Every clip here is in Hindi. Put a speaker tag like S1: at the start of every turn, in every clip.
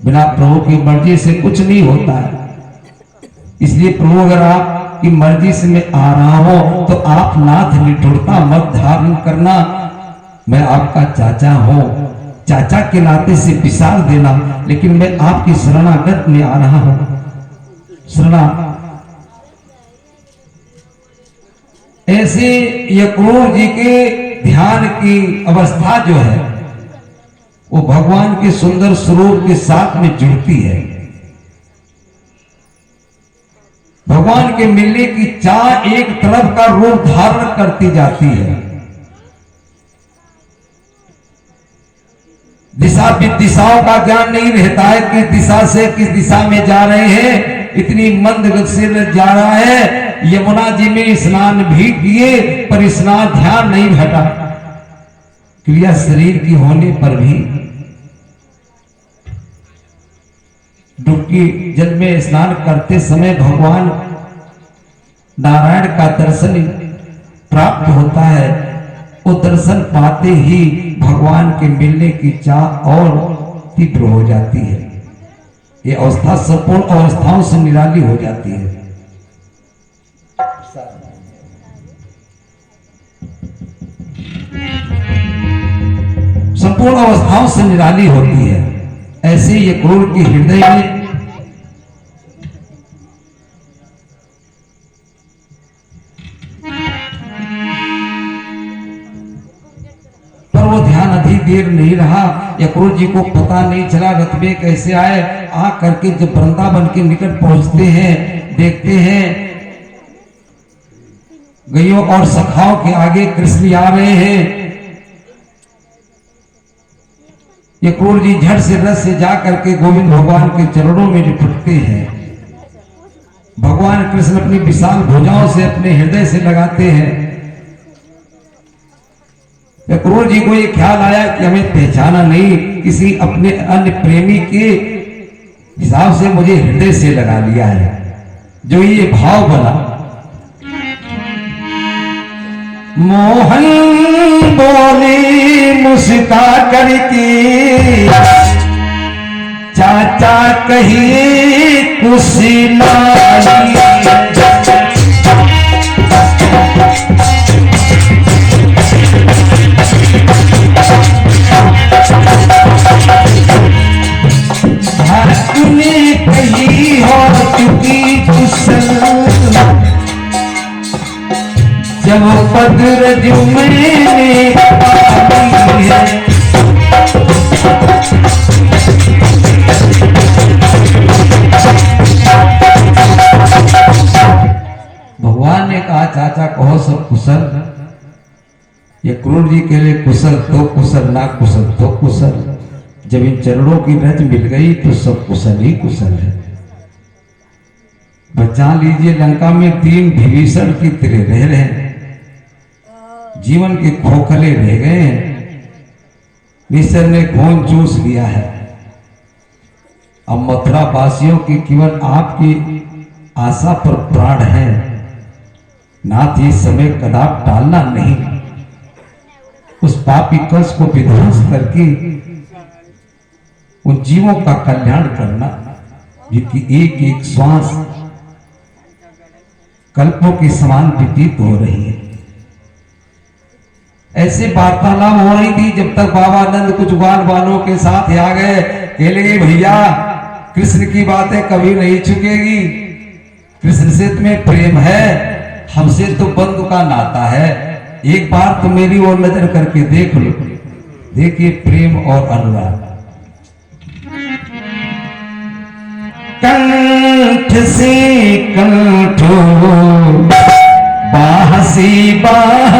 S1: बिना प्रभु की मर्जी से कुछ नहीं होता है। इसलिए प्रभु अगर आपकी मर्जी से मैं आ रहा हूं तो आप नाथ निठुरता मत धारण करना। मैं आपका चाचा हूं, चाचा के नाते से विसार देना, लेकिन मैं आपकी शरणागत में आ रहा हूं। शरणा ऐसे ये क्रूर जी के ध्यान की अवस्था जो है वो भगवान के सुंदर स्वरूप के साथ में जुड़ती है। भगवान के मिलने की चाह एक तरफ का रूप धारण करती जाती है। दिशाओं का ज्ञान नहीं रहता है कि दिशा से किस दिशा में जा रहे हैं। इतनी मंद गति से जा रहा है। यमुना जी में स्नान भी किए पर स्नान ध्यान नहीं हटा। क्रिया शरीर की होने पर भी डुबकी जल में स्नान करते समय भगवान नारायण का दर्शन प्राप्त होता है। वो दर्शन पाते ही भगवान के मिलने की चाह और तीव्र हो जाती है। ये अवस्था संपूर्ण अवस्थाओं से निराली हो जाती है। संपूर्ण अवस्थाओं से निराली होती है। ऐसे ये क्रूर के हृदय में पर वो ध्यान अधिक देर नहीं रहा। या क्रूर जी को पता नहीं चला रथ में कैसे आए। आ करके जब वृंदावन के निकट पहुंचते हैं, देखते हैं गैयों और सखाओं के आगे कृष्ण आ रहे हैं। ये क्रूर जी झट से रथ से जा करके गोविंद भगवान के चरणों में लिपटते हैं। भगवान कृष्ण अपनी विशाल भुजाओं से अपने हृदय से लगाते हैं। क्रूर जी को ये ख्याल आया कि हमें पहचाना नहीं, किसी अपने अन्य प्रेमी के हिसाब से मुझे हृदय से लगा लिया है। जो ये भाव बना, मोहन बोली मुस्का करके चाचा कही कुशलाई। तूने कही हो चुकी कुशल जब पदरज मैंने पाई है। भगवान ने कहा चाचा कहो सब कुशल। ये क्रूर जी के लिए कुशल तो कुशल, ना कुशल तो कुशल। जब इन चरणों की रज मिल गई तो सब कुशल ही कुशल है। बचा लीजिए लंका में 3 विभीषण की तरह रह रहे हैं। जीवन के खोखले रह गए हैं। विषय ने खून चूस लिया है। अब मथुरा वासियों की केवल आपकी आशा पर प्राण है। नाथ ये समय कदाप टालना नहीं। उस पापी कंस को विध्वंस करके उन जीवों का कल्याण करना जिनकी एक एक श्वास कल्पों के समान व्यतीत हो रही है। ऐसे वार्तालाप हो रही थी जब तक बाबा नंद कुछ ग्वाल वालों के साथ आ गए। कह लगे भैया कृष्ण की बातें कभी नहीं छुकेगी। कृष्ण से तुम्हें प्रेम है, हमसे तो बंधु का नाता है। एक बार तो मेरी ओर नजर करके देख लो। देखिए प्रेम और अनुराग। कंठ से कंठो बाह से बाह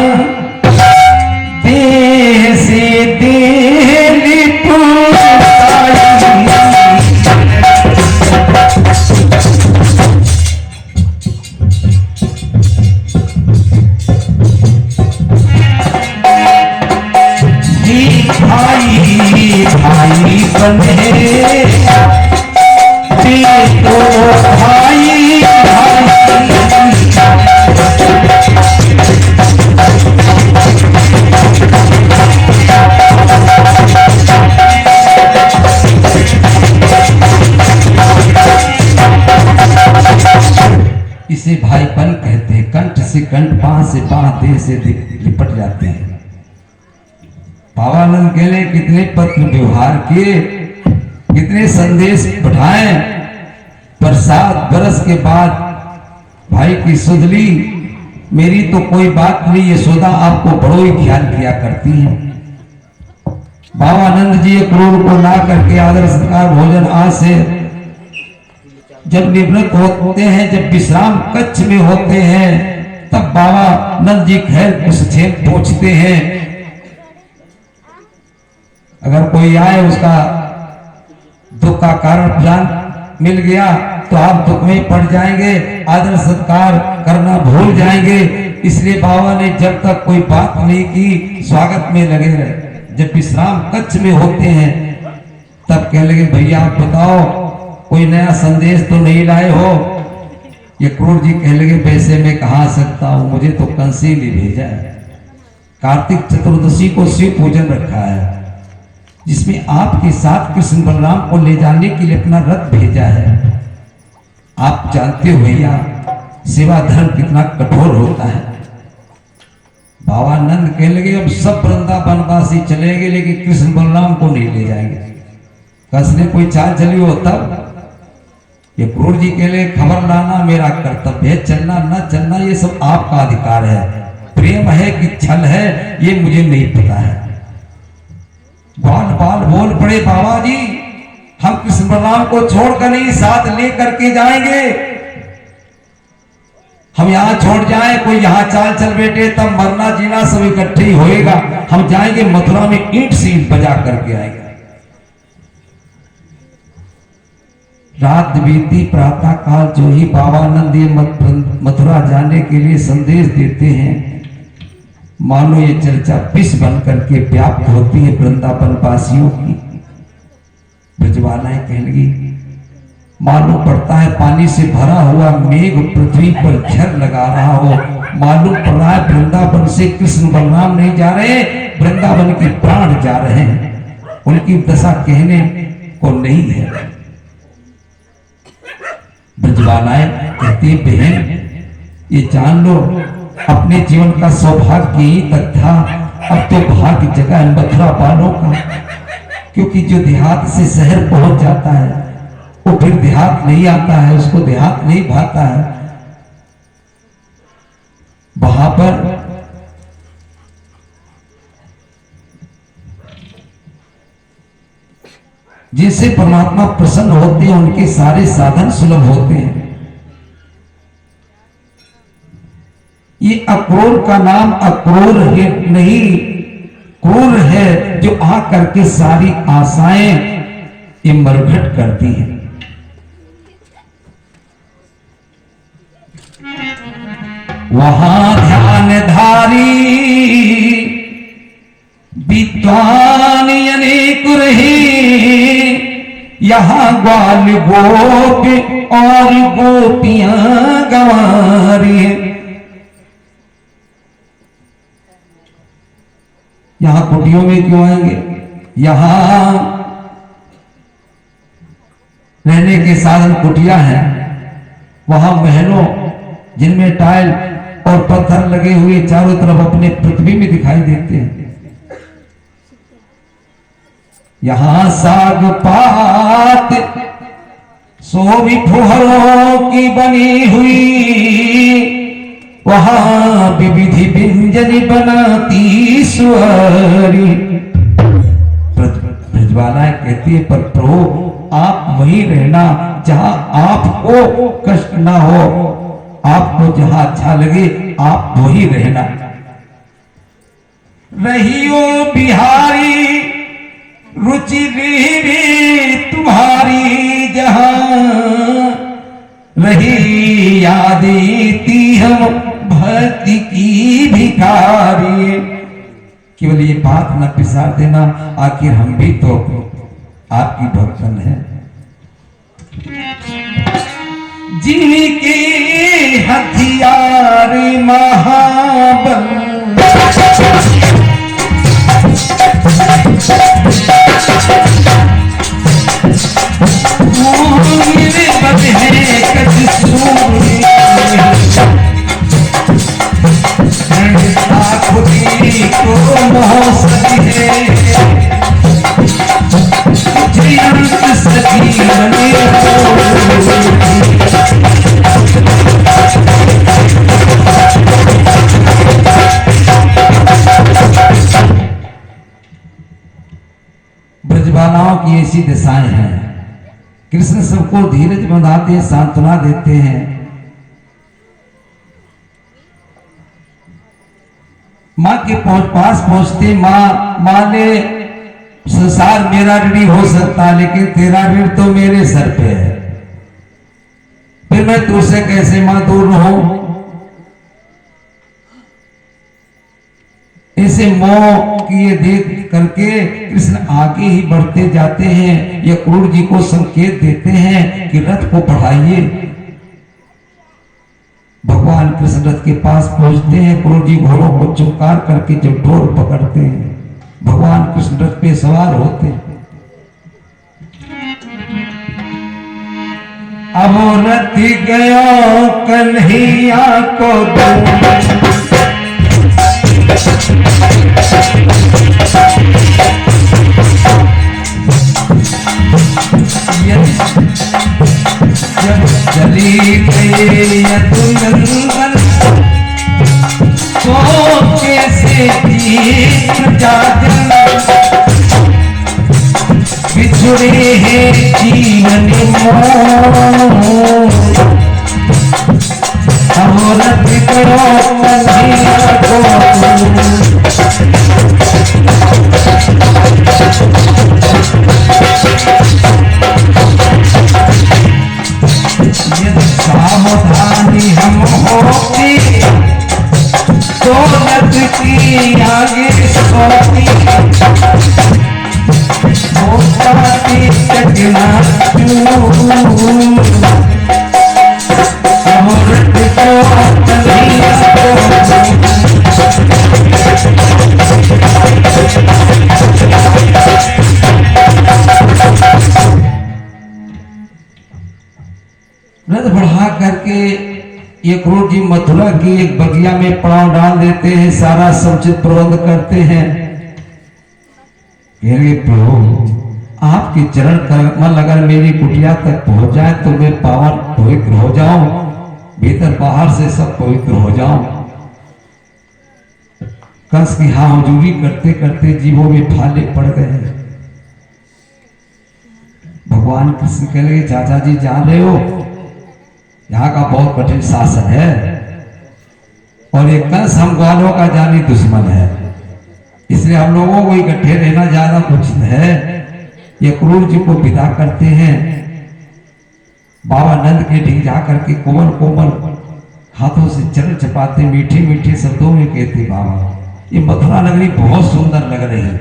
S1: देह से देह लिपटाई। भाई भाई बने तो भाई भाई जिसे भाईपन कहते हैं। कंठ से कंठ, बांह से बांह, देह से लिपट जाते हैं। बाबानंद के लिए कितने पत्र व्यवहार किए, कितने संदेश पठाए, पर 7 बरस के बाद भाई की सुध ली। मेरी तो कोई बात नहीं, यशोदा आपको बड़ो ही ख्याल किया करती है। बाबानंद जी क्रूर को ला करके आदर सत्कार भोजन आज से जब निवृत्त होते हैं, जब विश्राम कक्ष में होते हैं, तब बाबा नंद जी खैर कुशल पूछते हैं। अगर कोई आए उसका दुख का कारण जान मिल गया तो आप दुख में पड़ जाएंगे, आदर सत्कार करना भूल जाएंगे। इसलिए बाबा ने जब तक कोई बात नहीं की स्वागत में लगे रहे। जब विश्राम कक्ष में होते हैं तब कह लगे भैया आप बताओ कोई नया संदेश तो नहीं लाए हो। ये क्रूर जी कह लगे वैसे मैं कहा सकता हूं, मुझे तो कंसी ने भेजा है। कार्तिक चतुर्दशी को शिव पूजन रखा है, जिसमें आपके साथ कृष्ण बलराम को ले जाने के लिए अपना रथ भेजा है। आप जानते हो भैया सेवा धर्म कितना कठोर होता है। बाबानंद कहने लगे अब सब वृंदावनवासी चलेंगे लेकिन कृष्ण बलराम को नहीं ले जाएंगे। कसने कोई चाल चली हो तब ये क्रूर जी के लिए खबर लाना मेरा कर्तव्य है, चलना न चलना ये सब आपका अधिकार है। प्रेम है कि छल है ये मुझे नहीं पता है। बाल बाल बोल पड़े बाबा जी हम कृष्ण बलराम को छोड़कर नहीं साथ लेकर के जाएंगे। हम यहां छोड़ जाएं, कोई यहां चाल चल बैठे तब मरना जीना सब इकट्ठे ही होएगा। हम जाएंगे मथुरा में ईंट से ईंट बजा करके आएंगे। रात बीती प्रातः काल जो ही बाबानंद मथुरा जाने के लिए संदेश देते हैं, मानो ये चर्चा विष बन करके व्याप्त होती है वृंदावन वासियों की। ब्रजवालाएं कहने लगी मालूम पड़ता है पानी से भरा हुआ मेघ पृथ्वी पर झर लगा रहा हो। मालूम पड़ रहा है वृंदावन से कृष्ण बलराम नहीं जा रहे, वृंदावन के प्राण जा रहे हैं। उनकी दशा कहने को नहीं है। ब्रजवालाएं कहती बहन ये जान लो अपने जीवन का सौभाग्य ही तक था, अब तो भाग्य जगह है मथुरा वालों का। क्योंकि जो देहात से शहर पहुंच जाता है वो फिर देहात नहीं आता है, उसको देहात नहीं भाता है। वहां पर जिनसे परमात्मा प्रसन्न होते हैं उनके सारे साधन सुलभ होते हैं। ये अक्रूर का नाम अक्रूर है नहीं, क्रूर है जो आ करके सारी आशाएं ये मरघट करती हैं। वहां ध्यानधारी विद्वान अनेक रहे, यहाँ ग्वाल गोप और गोपियां गंवारी। यहां कुटियों में क्यों आएंगे? यहां रहने के साधन कुटिया हैं, वहां महलों जिनमें टाइल और पत्थर लगे हुए चारों तरफ अपने पृथ्वी में दिखाई देते हैं। यहां साग पात सोभी फुहरों की बनी हुई, वहां विविधि व्यंजन बनाती सुअरी। ब्रजवालाएं कहती है पर प्रभु आप वहीं रहना जहां आपको कष्ट ना हो, आपको जहां अच्छा लगे आप वहीं रहना। रहियो बिहारी रुचि भी तुम्हारी, जहां रही यादेती हम भक्ति की भिखारी। केवल ये बात न पिसार देना, आखिर हम भी तो आपकी भक्तन है। जिनके हथियार महाबल, मेरे बद है कच सूर इस जीवन ब्रजबालाओं की ऐसी दिशाएं हैं। कृष्ण सबको धीरज बंधाते हैं, सांत्वना देते हैं। माँ के पास पहुंचते माँ ने संसार मेरा ऋणी हो सकता, लेकिन तेरा ऋण तो मेरे सर पे है, फिर मैं तुझसे कैसे माँ दूर रहूं। ऐसे मोह किए देख करके कृष्ण आगे ही बढ़ते जाते हैं। ये क्रूर जी को संकेत देते हैं कि रथ को बढ़ाइए। भगवान कृष्ण रथ के पास पहुंचते हैं। क्रूर जी घोड़ों को चुपकार करके जब डोर पकड़ते हैं, भगवान कृष्ण रथ पे सवार होते हैं। अब रथ गयो कन्हैया को जब चली गई यदुनंदन तो कैसे बिछुड़े हैं जीवन अमोरत करो कन्हैया को सावधानी हम होती दौलत की आगे सोती होती चकना अमृत को कन्हैया रथ बढ़ा करके ये क्रूर जी मथुरा की एक बगिया में पांव डाल देते हैं, सारा समुचित प्रबंध करते हैं। प्रभु आपके चरण कमल अगर मेरी कुटिया तक पहुंच जाए तो मैं पावन पवित्र हो जाऊं, भीतर बाहर से सब पवित्र हो जाऊं। कंस की हाँ हुजूरी करते करते जीवों में फाले पड़ गए। भगवान कृष्ण कह रहे चाचा जी जान रहे हो यहाँ का बहुत कठिन शासन है और ये कंस हम ग्वालों का जानी दुश्मन है, इसलिए हम लोगों को इकट्ठे रहना ज्यादा उचित है। ये क्रूर जी को विदा करते हैं। बाबा नंद के ढीक जा करके कोमल कोमल हाथों से चरण चपाते, मीठे मीठे शब्दों में कहते बाबा ये मथुरा नगरी बहुत सुंदर लग रही है,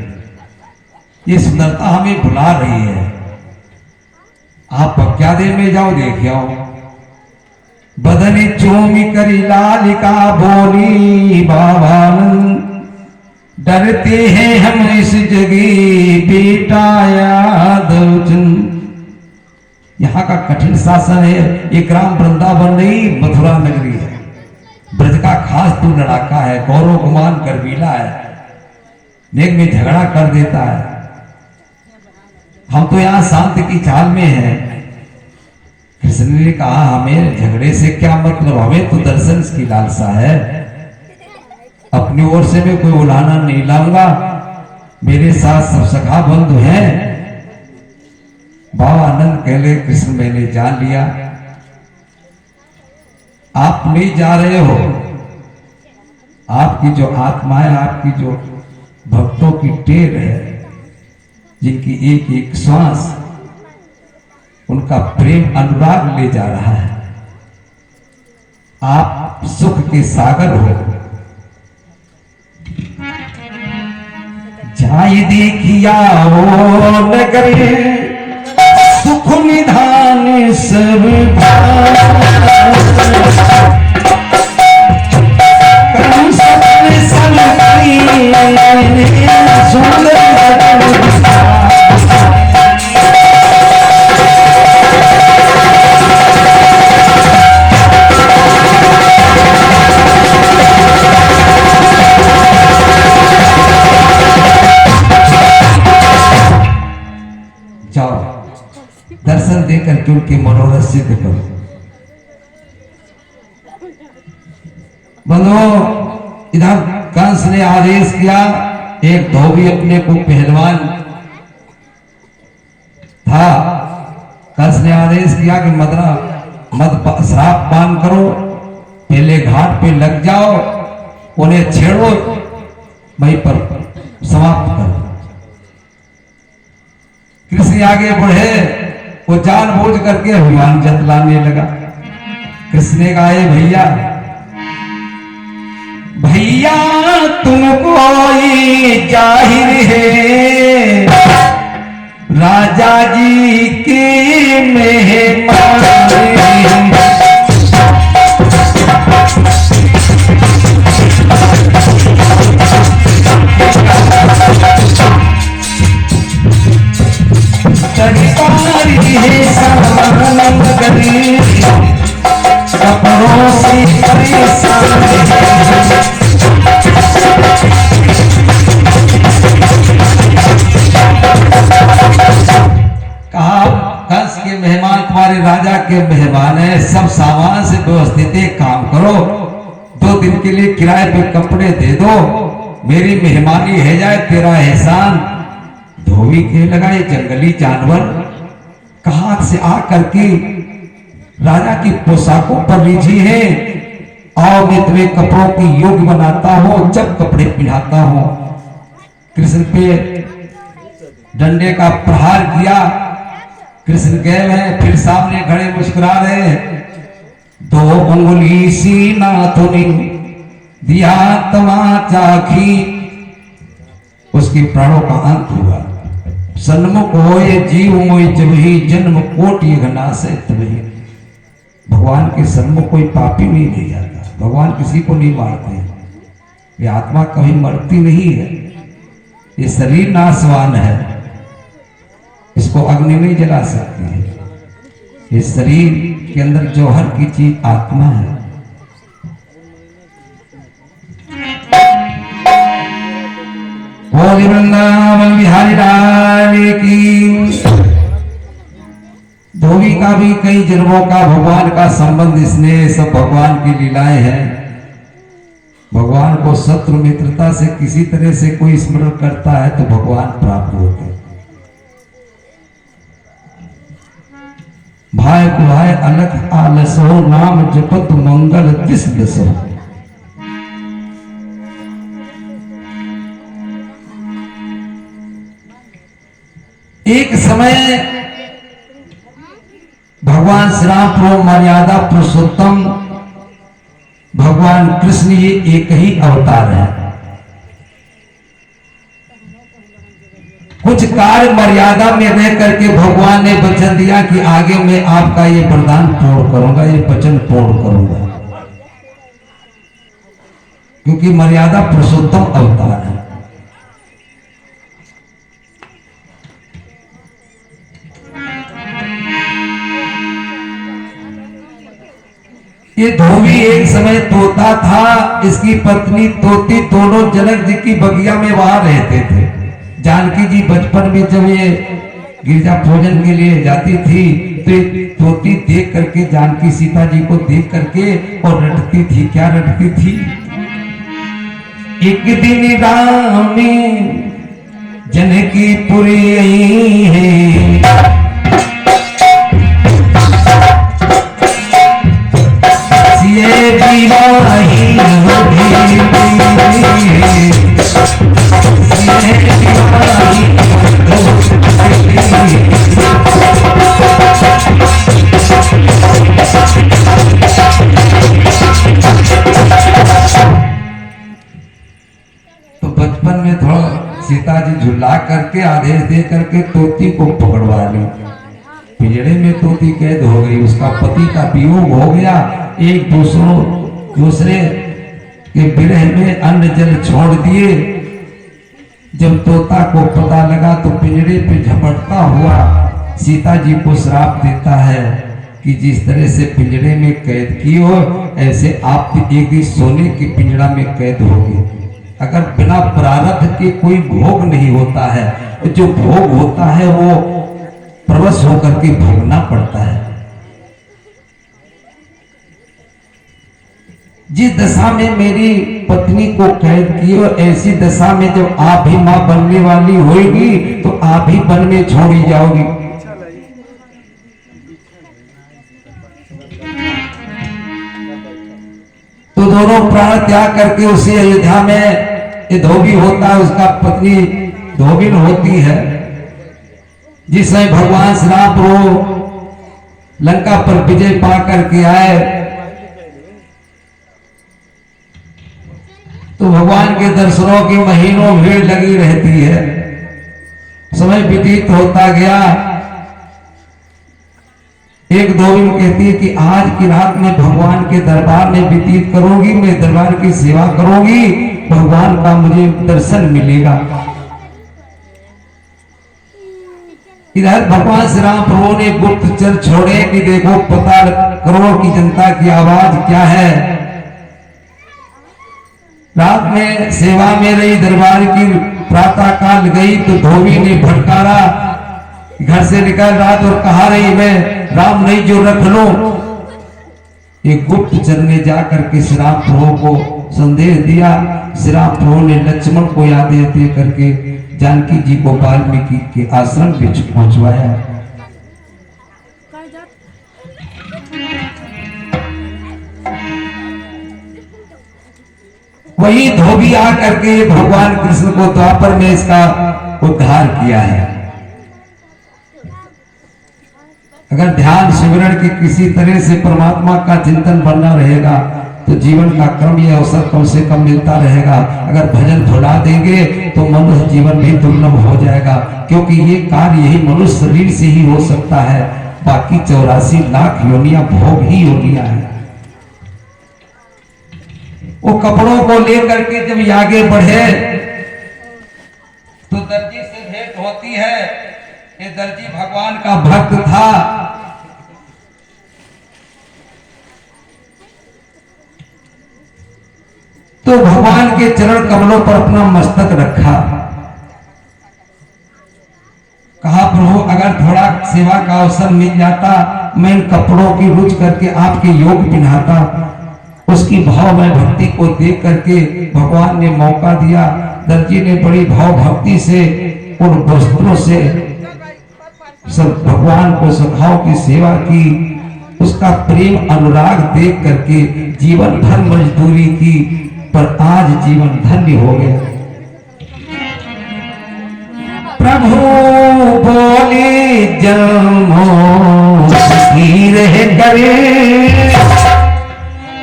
S1: ये सुंदरता हमें भुला रही है। आप क्या देर में जाओ देख आओ। बदनी चूमी करी लालिका बोली बाबा डरते हैं हम इस जगह बेटा यादव। यहाँ का कठिन शासन है। ये ग्राम वृंदावन नहीं मथुरा नगरी है। ब्रज का खास तू लड़ाका है, गौरव गुमान गर्वीला है, नेक में झगड़ा कर देता है। हम तो यहाँ शांति की चाल में हैं। कृष्ण ने कहा हमें झगड़े से क्या मतलब, हमें तो दर्शन की लालसा है। अपनी ओर से मैं कोई उलाहना नहीं लाऊंगा, मेरे साथ सब सखा बंधु हैं। बाबा आनंद कह ले कृष्ण मैंने जान लिया, आप नहीं जा रहे हो। आपकी जो आत्मा है, आपकी जो भक्तों की टेर है, जिनकी एक एक श्वास उनका प्रेम अनुराग ले जा रहा है। आप सुख के सागर हो। जाई देखिया वो नगर सुख निधान सब करम सपने सब सुंदर जाओ दर्शन देकर के उनके मनोरथ सिद्ध करो। बंधुओं, इधर कंस ने आदेश किया, एक धोबी अपने को पहलवान था, कंस ने आदेश किया कि मद श्राप पान करो, पहले घाट पे लग जाओ, उन्हें छेड़ो, वहीं पर समाप्त करो। कृष्ण आगे बढ़े, वो जानबूझ करके अभिमान जतलाने लगा। कृष्ण ने कहा, भैया भैया तुमको जाहिर है राजा जी के मेहमान, कपड़ों से परेशान कहा, कंस के मेहमान तुम्हारे राजा के मेहमान है, सब सामान से व्यवस्थित काम करो, 2 दिन के लिए किराए पे कपड़े दे दो, मेरी मेहमानी है जाए तेरा एहसान। धोबी के लगा, ये जंगली जानवर कहां से आकर के राजा की पोशाकों पर रिझी है, और मैं तुम्हें कपड़ों की योग्य बनाता हूं, जब कपड़े पहनाता हूं। कृष्ण पे डंडे का प्रहार किया। कृष्ण गए हैं, फिर सामने खड़े मुस्कुरा रहे, 2 उंगली सीना तूने दिया तमाचा खी, उसके प्राणों का अंत हुआ। सन्मुख होए जीव मोय जबहि, जन्म कोटि घना से तबहि। भगवान के सन्मुख कोई पापी नहीं ले जाता, भगवान किसी को नहीं मारते, ये आत्मा कभी मरती नहीं है, ये शरीर नाशवान है, इसको अग्नि नहीं जला सकती है। ये शरीर के अंदर जौहर की चीज आत्मा है। बोल वृंदावन बिहारी लाल की। धोबी का भी कई जन्मों का भगवान का संबंध, इसने सब भगवान की लीलाएं हैं। भगवान को शत्रु मित्रता से किसी तरह से कोई स्मरण करता है तो भगवान प्राप्त होते हैं। भाई कुहाय अलग आलसो, नाम जपत मंगल किस दसो। एक समय भगवान श्री राम प्रभु मर्यादा पुरुषोत्तम भगवान कृष्ण, ये एक ही अवतार है। कुछ कार्य मर्यादा में रह करके भगवान ने वचन दिया कि आगे मैं आपका ये वरदान पूर्ण करूंगा, ये वचन पूर्ण करूंगा, क्योंकि मर्यादा पुरुषोत्तम अवतार है। ये धोबी एक समय तोता था, इसकी पत्नी तोती, दोनों जनक जी की बगिया में वहां रहते थे। जानकी जी बचपन में जब ये गिरजा भोजन के लिए जाती थी तो तोती देख करके, जानकी सीता जी को देख करके और रटती थी। क्या रटती थी? एक दिन राम जनकी पुरी आई है, ये दीवाही तो बचपन में थोड़ा सीता जी झुला करके आदेश दे करके तोती को पकड़वा ली। पिंजड़े में तोती कैद हो गई, उसका पति का वियोग हो गया, एक दूसरे के विरह में अन्न जल छोड़ दिए। जब तोता को पता लगा तो पिंजड़े पे झपटता हुआ सीता जी को श्राप देता है कि जिस तरह से पिंजड़े में कैद की हो, ऐसे आप एक दिन सोने के पिंजड़ा में कैद होगे। अगर बिना प्रारब्ध के कोई भोग नहीं होता है, जो भोग होता है वो प्रवश होकर के भोगना पड़ता है। जिस दशा में मेरी पत्नी को कैद किए, और ऐसी दशा में जब आप भी मां बनने वाली होगी तो आप ही वन में छोड़ी जाओगी। तो दोनों प्राण त्याग करके उसी अयोध्या में ये धोबी होता है, उसका पत्नी धोबिन होती है। जिसमें भगवान श्री राम प्रभु लंका पर विजय पा करके आए तो भगवान के दर्शनों की महीनों भीड़ लगी रहती है। समय व्यतीत होता गया। एक धोबिन कहती है कि आज की रात में भगवान के दरबार में व्यतीत करूंगी, मैं दरबार की सेवा करूंगी, भगवान का मुझे दर्शन मिलेगा। इधर भगवान श्री राम प्रभु ने गुप्तचर छोड़े कि देखो पता करो कि जनता की आवाज क्या है। रात में सेवा में रही दरबार की, प्रातः काल गई तो धोबी ने भटकारा, घर से निकल रात और कहा रही मैं राम नहीं जो रख लो। ये गुप्तचर ने जाकर के श्री राम प्रभु को संदेश दिया। श्री राम प्रभु ने लक्ष्मण को आदेश दे करके जानकी जी को वाल्मीकि के आश्रम में पहुंचवाया। वही धोबी आकर के भगवान कृष्ण को द्वापर में इसका उद्धार किया है। अगर ध्यान सिमरण की किसी तरह से परमात्मा का चिंतन बनना रहेगा तो जीवन का क्रम यह अवसर कम से कम मिलता रहेगा। अगर भजन भुला देंगे तो मनुष्य जीवन भी दुर्लभ हो जाएगा, क्योंकि ये कार्य यही मनुष्य शरीर से ही हो सकता है। बाकी 84 लाख योनियां भोग ही योनियां हैं। वो कपड़ों को लेकर के जब आगे बढ़े तो दर्जी से भेंट होती है। ये दर्जी भगवान का भक्त था। तो भगवान के चरण कमलों पर अपना मस्तक रखा। कहा प्रभु अगर थोड़ा सेवा का अवसर मिल जाता, मैं इन कपड़ों की रुच करके आपके योग पिन्हाता। उसकी भावमय भक्ति को देख करके भगवान ने मौका दिया। दर्जी ने बड़ी भाव भक्ति से उन वस्त्रों से सब भगवान को सखाओं की सेवा की। उसका प्रेम अनुराग देख करके जीवन भर मजदूरी की, पर आज जीवन धन्य हो गया। प्रभु बोले जन्मों की रह करे,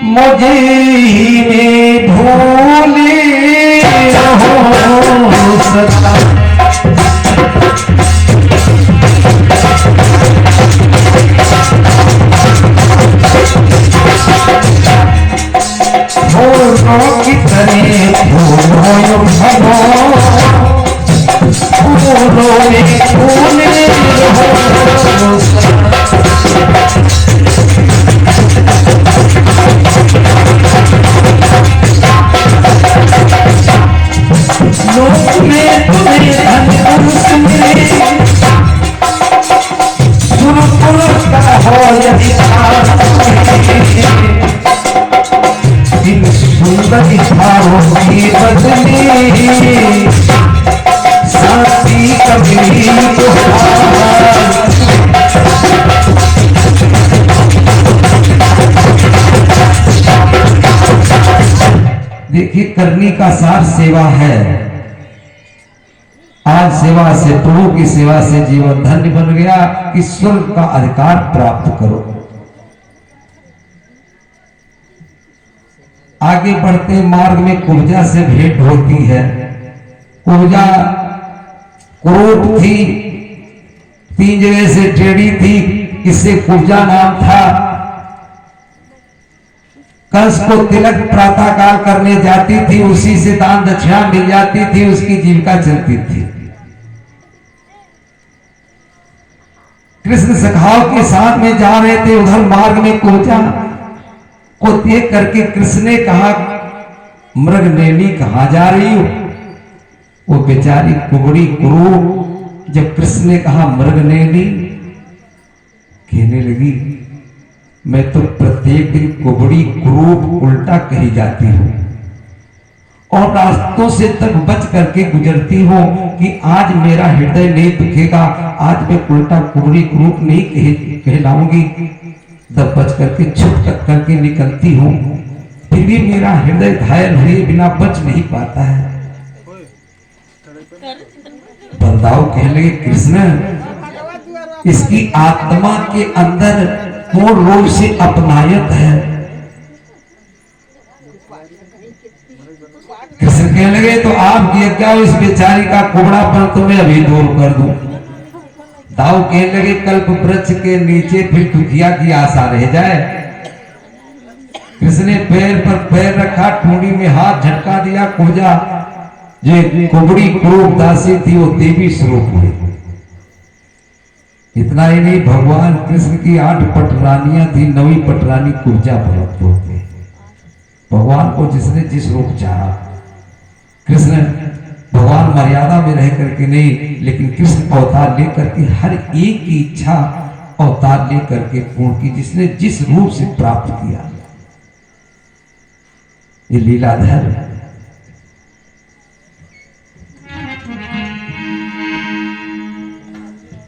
S1: मुझे ही में भूले हो सका। फूलों की तरह फूलों भगो, फूलों में फूले हो सका। लोक में तुम्हें धनुष मिले, सुरपुर का हो यदि इन सुंदर भावों की बदली साथी कभी तो देखिए करनी का सार सेवा है। आज सेवा से प्रभु की सेवा से जीवन धन्य बन गया कि स्वर्ग का अधिकार प्राप्त करो। आगे बढ़ते मार्ग में कुब्जा से भेंट होती है। कुब्जा क्रोध थी, 3 जगह से टेढ़ी थी, इससे कुब्जा नाम था। कंस को तिलक प्रातः काल करने जाती थी, उसी से दान दक्षिणा मिल जाती थी, उसकी जीविका चलती थी। कृष्ण सखाओं के साथ में जा रहे थे, उधर मार्ग में कुब्जा को देख करके कृष्ण ने कहा मृगनयनी कहां जा रही हो। वो बेचारी कुबड़ी कुरु जब कृष्ण ने कहा मृगनयनी मैं तो प्रत्येक दिन कुबड़ी क्रूप उल्टा कही जाती हूँ और रास्तों से तक बच करके गुजरती हूँ कि आज मेरा हृदय नहीं दुखेगा, आज मैं उल्टा कुबड़ी क्रूप नहीं कहलाऊंगी। तब बच करके छुप तक करके निकलती हूँ, फिर भी मेरा हृदय घायल हुए बिना बच नहीं पाता है। बलदाऊ कहने लगे, कृष्ण इसकी आत्मा के अंदर पूर्ण रूप से अपनायत है। कृष्ण कहने लगे, तो आप किया क्या इस बेचारी का कुबड़ापन तो मैं अभी दूर कर दूं। दाऊ कहने लगे, कल्प वृक्ष के नीचे फिर दुखिया की आशा रह जाए। कृष्ण ने पैर पर पैर रखा, ठूंडी में हाथ झटका दिया, कुबजा जो कुबड़ी क्रूप दासी थी वो देवी स्वरूप हुई। इतना ही नहीं, भगवान कृष्ण की 8 पटरानियां थी, 9वीं पटरानी कुब्जा भक्त होते। भगवान को जिसने जिस रूप चाहा, कृष्ण भगवान मर्यादा में रह करके नहीं, लेकिन कृष्ण अवतार लेकर के हर एक की इच्छा अवतार लेकर के पूर्ण की, जिसने जिस रूप से प्राप्त किया। ये लीलाधर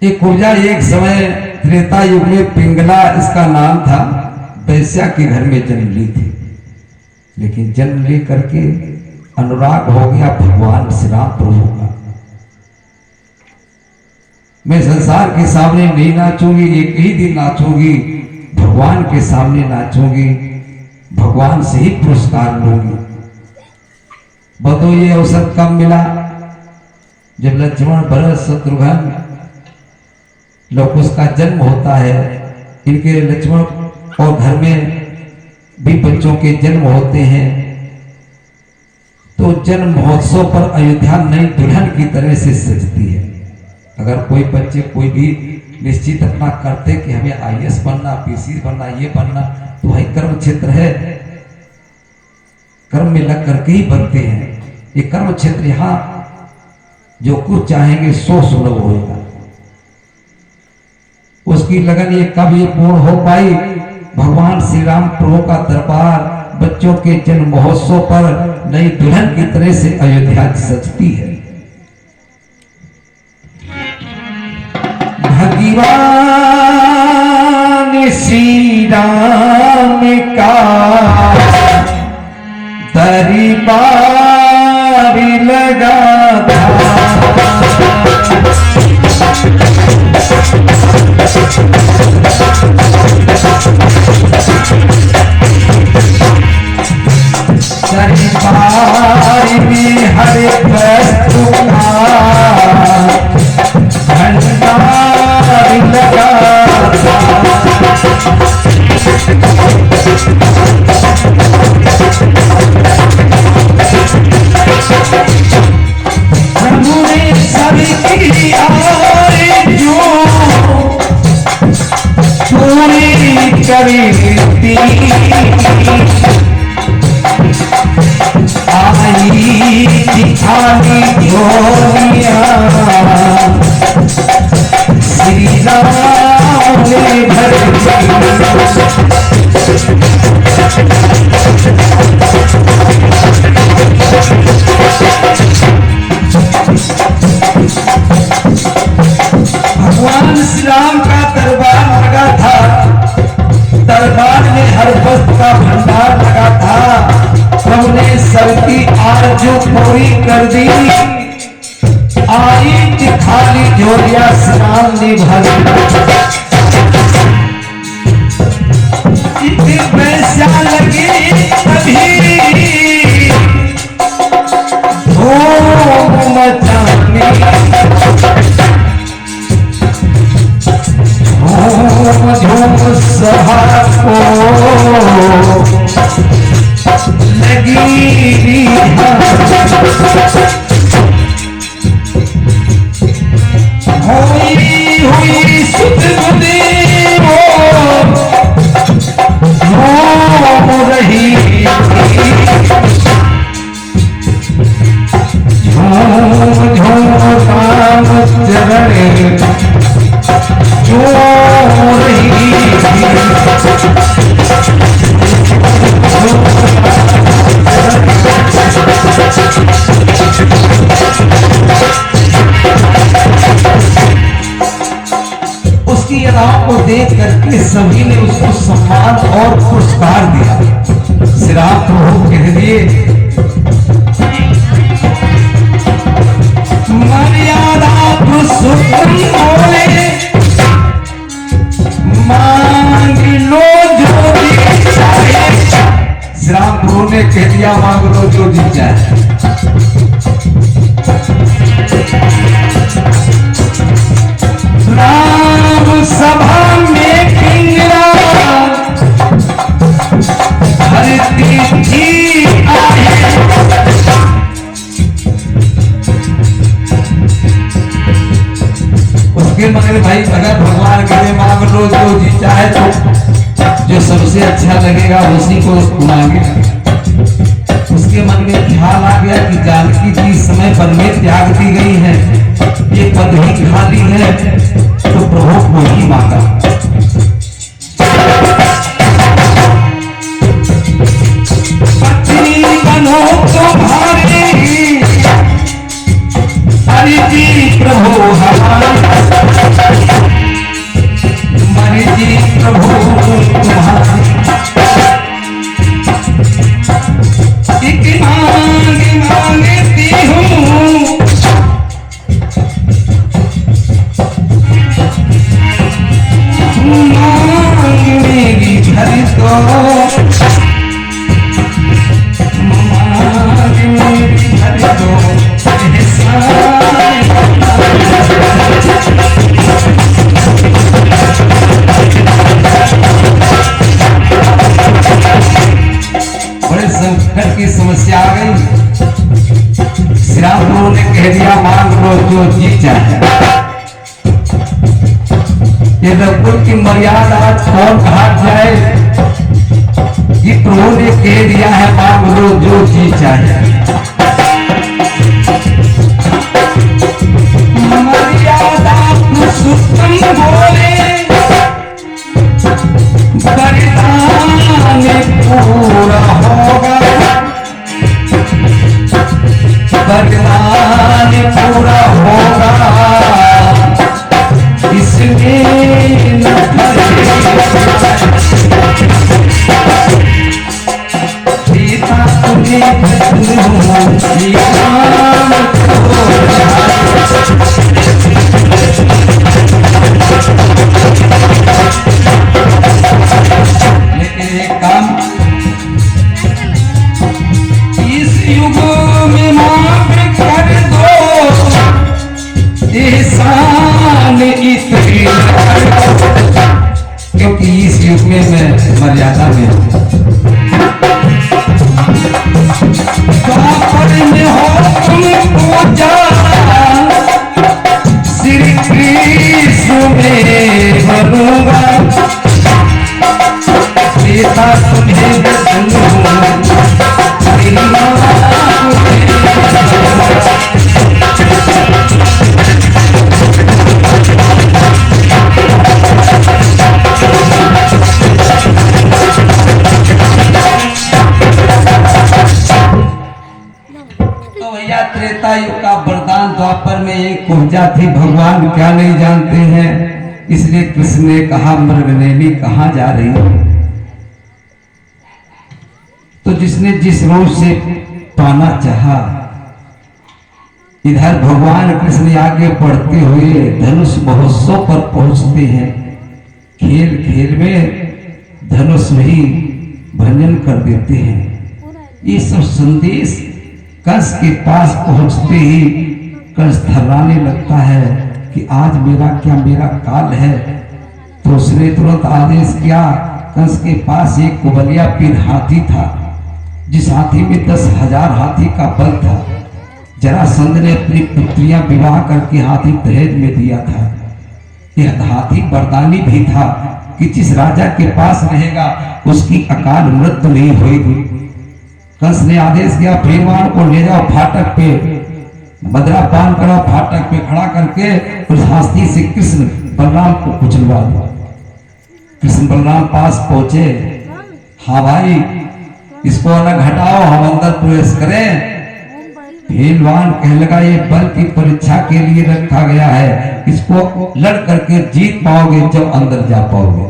S1: ये कुब्जा एक समय त्रेता युग में पिंगला इसका नाम था, वैश्या के घर में जन्म ली थी। लेकिन जन्म ले करके अनुराग हो गया भगवान श्री राम प्रभु का। मैं संसार के सामने नहीं नाचूंगी, एक ही दिन नाचूंगी, भगवान के सामने नाचूंगी, भगवान से ही पुरस्कार लूंगी। बताओ ये अवसर कब मिला? जब लक्ष्मण भरत शत्रुघ्न लोग उसका जन्म होता है। इनके लक्ष्मण और घर में भी बच्चों के जन्म होते हैं, तो जन्म महोत्सव पर अयोध्या नई दुल्हन की तरह से सजती है। अगर कोई बच्चे कोई भी निश्चित अपना करते कि हमें IAS बनना, PC बनना, ये बनना, तो भाई कर्म क्षेत्र है, कर्म में लग करके ही बनते हैं। ये कर्म क्षेत्र, यहाँ जो कुछ चाहेंगे सो सुलभ होगा। उसकी लगन ये कब ये पूर्ण हो पाई? भगवान श्री राम प्रभु का दरबार बच्चों के जन्म महोत्सव पर नई दुल्हन की तरह से अयोध्या सजती है। भगवान श्री राम का दरबार लगा था, दरबार में हर वस्तु का भंडार लगा था। प्रभु ने सबकी आरज़ू पूरी करी थी, आई दिखानी झोलियां श्री राम ने भर भगवान श्री राम का दरबार लगा था। दरबार में हर वस्तु का भंडार लगा था। प्रभु ने सबकी आरज़ू पूरी कर दी, आई खाली झोलियां श्राम ने भरी। पैसा लगे तभी धूम मचाने, झूम सभा को लगी हुई सुध बुद्धि हो रही, झूम झूम राम चरण जो रही। उसकी अदाओं को देख करके सभी ने उसको सम्मान और पुरस्कार दिया। श्री राम प्रभु कह दिए, मर्यादा पुरुषोत्तम बोले, मांग लो जो जी चाहे। श्री राम प्रभु ने कह दिया, मांग लो जो जी चाहे। राम सभा में पिंजरा भरती थी आए। उसके मगर भाई अगर भगवान के मांग लो जो जी चाहे तो जो सबसे अच्छा लगेगा उसी को मांगे। उसके मन में ख्याल आ गया कि जानकी जी इस समय वन में त्याग दी गई है, ये पद ही खाली है, तो प्रभु को ही मांगा। पत्नी बनो तुम्हारी, मर्जी प्रभु हमारी, मर्जी प्रभु तुम्हारी। एक मांग मांगती हूँ, मांग मेरी भर दो, मांग मेरी भर दो। बड़े संकट की समस्या आ गई। श्री राम प्रभु ने कह दिया, मांग लो जो जी चाहे। ये रघुकुल की मर्यादा आज कौन भाग जाए? ये प्रभु ने कह दिया है, मांग लो जो जी चाहे। मर्यादा पुरुषोत्तम बोले, वरदान पूरा होगा, वरदान पूरा होगा, इसमें न सीता तुम्हें लेकिन एक काम, इस युग में माफ कर दो, एहसान इतने क्योंकि इस युग में मैं मर्यादा में हूँ। द्वापर में हो तुम पूजा, श्री कृष्ण में बनूंगा, सीता तुम्हें तो भैया त्रेता युग का वरदान द्वापर में एक ऊर्जा थी, भगवान क्या नहीं जानते हैं। इसलिए कृष्ण ने कहा, मृगनयनी कहाँ जा रही हो? तो जिसने जिस रूप से पाना चाहा, इधर भगवान कृष्ण आगे बढ़ते हुए धनुष महोत्सव पर पहुंचते हैं। खेल खेल में धनुष ही भंजन कर देते हैं। ये सब संदेश कंस के पास पहुंचते ही कंस थर्राने लगता है कि आज मेरा काल है। तो उसने तुरंत आदेश किया। कंस के पास एक कुबलिया पीर हाथी था, जिस हाथी में 10,000 हाथी का बल था। जरासंध ने अपनी पुत्रियां विवाह करके हाथी दहेज में दिया था। यह हाथी वरदानी भी था कि जिस राजा के पास रहेगा उसकी अकाल मृत्यु नहीं होगी। कंस ने आदेश किया, भीमवान को ले जाओ फाटक पे, मदरा पान करो, फाटक पे खड़ा करके उस हाथी से कृष्ण बलराम को कुचलवा दो। कृष्ण बलराम पास पहुंचे। हाँ भाई, इसको अलग हटाओ, हम अंदर प्रवेश करें। पहलवान कहने लगा, ये बल की परीक्षा के लिए रखा गया है, इसको लड़ करके जीत पाओगे जब अंदर जा पाओगे।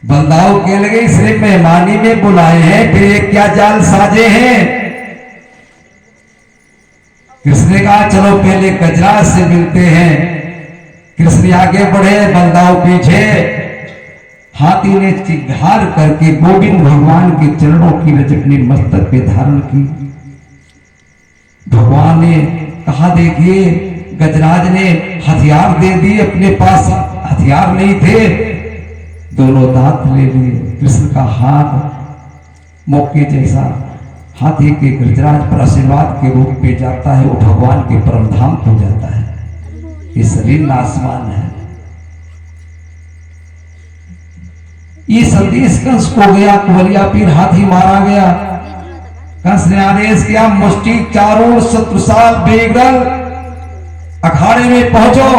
S1: बलदाऊ कहने लगे, इसने मेहमानी में बुलाए हैं, फिर ये क्या जाल साजे हैं। कृष्ण ने कहा, चलो पहले गजराज से मिलते हैं। कृष्ण आगे बढ़े, बलदाऊ पीछे। हाथी ने चिघार करके गोविंद भगवान के चरणों की रज अपने मस्तक पे धारण की। भगवान ने कहा, देखिए गजराज ने हथियार दे दिए, अपने पास हथियार नहीं थे, दोनों दांत ले लिए। कृष्ण का हाथ मौके जैसा हाथी के गजराज पर आशीर्वाद के रूप में जाता है, वो भगवान के परम धाम को जाता है। ये शरीर नासमान है। ये संदेश कंस को गया, कुवलिया पीर हाथी मारा गया। कंस ने आदेश किया, मुष्टि चारों शत्रुसाल बेगल अखाड़े में पहुंचो।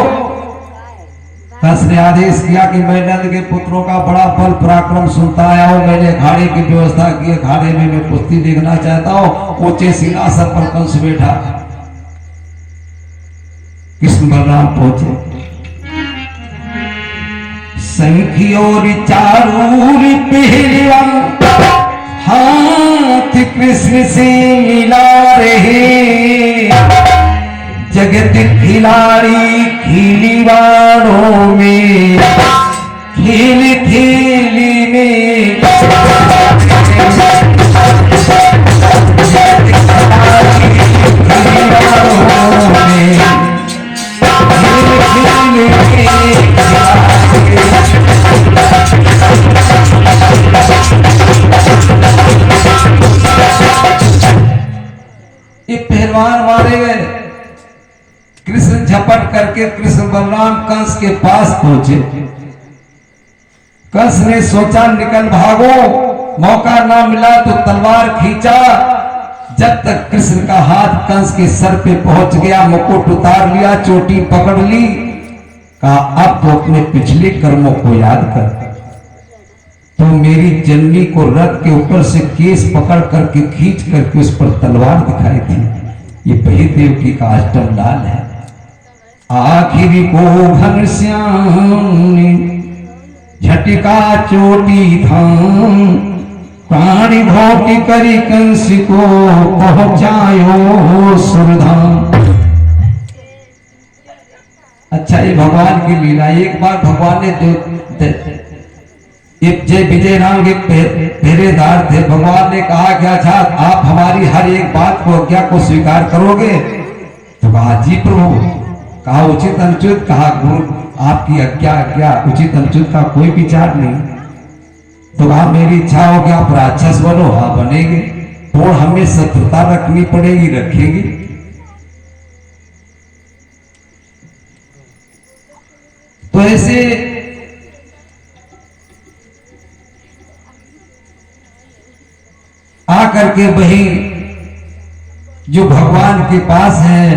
S1: कंस ने आदेश किया कि मैं नंद के पुत्रों का बड़ा बल पराक्रम सुनता आया हूं, मैंने अखाड़े की व्यवस्था की, अखाड़े में मैं कुश्ती देखना चाहता हूं। ऊंचे सिंहासन पर कंस बैठा। कृष्ण बलराम पहुंचे। संखियोर चारूर पहलवान हाथ कृष्ण से मिला रहे, जगत खिलाड़ी खिलवाड़ों में खेल खेल में ये पहलवान मारे गए। कृष्ण झपट करके कृष्ण बलराम कंस के पास पहुंचे। कंस ने सोचा निकल भागो, मौका ना मिला तो तलवार खींचा। जब तक कृष्ण का हाथ कंस के सर पे पहुंच गया, मुकुट उतार लिया, चोटी पकड़ ली। कहा, अब तो अपने पिछले कर्मों को याद कर। तो मेरी जननी को रथ के ऊपर से केस पकड़ करके खींच करके उस पर तलवार दिखाई थी। ये बहिदेव की का अष्टम लाल है। आखिर को घनश्याम ने झटका चोटी थाम, प्राणी भौटी करी कंस को पहुंचायो सुरधाम। अच्छा, ये भगवान की लीला। एक बार भगवान ने जय विजय राम के पहरेदार थे। भगवान ने कहा कि अच्छा, आप हमारी हर एक बात को, आज्ञा को स्वीकार करोगे? तो कहा, जी प्रभु। कहा, उचित अनुचित? कहा, गुरु आपकी आज्ञा उचित अनुचित का कोई विचार नहीं। तो कहा, मेरी इच्छा हो कि आप राक्षस बनो। हाँ, बनेंगे। तो हमें शत्रुता रखनी पड़ेगी, रखेंगे। तो ऐसे आकर के वही जो भगवान के पास हैं,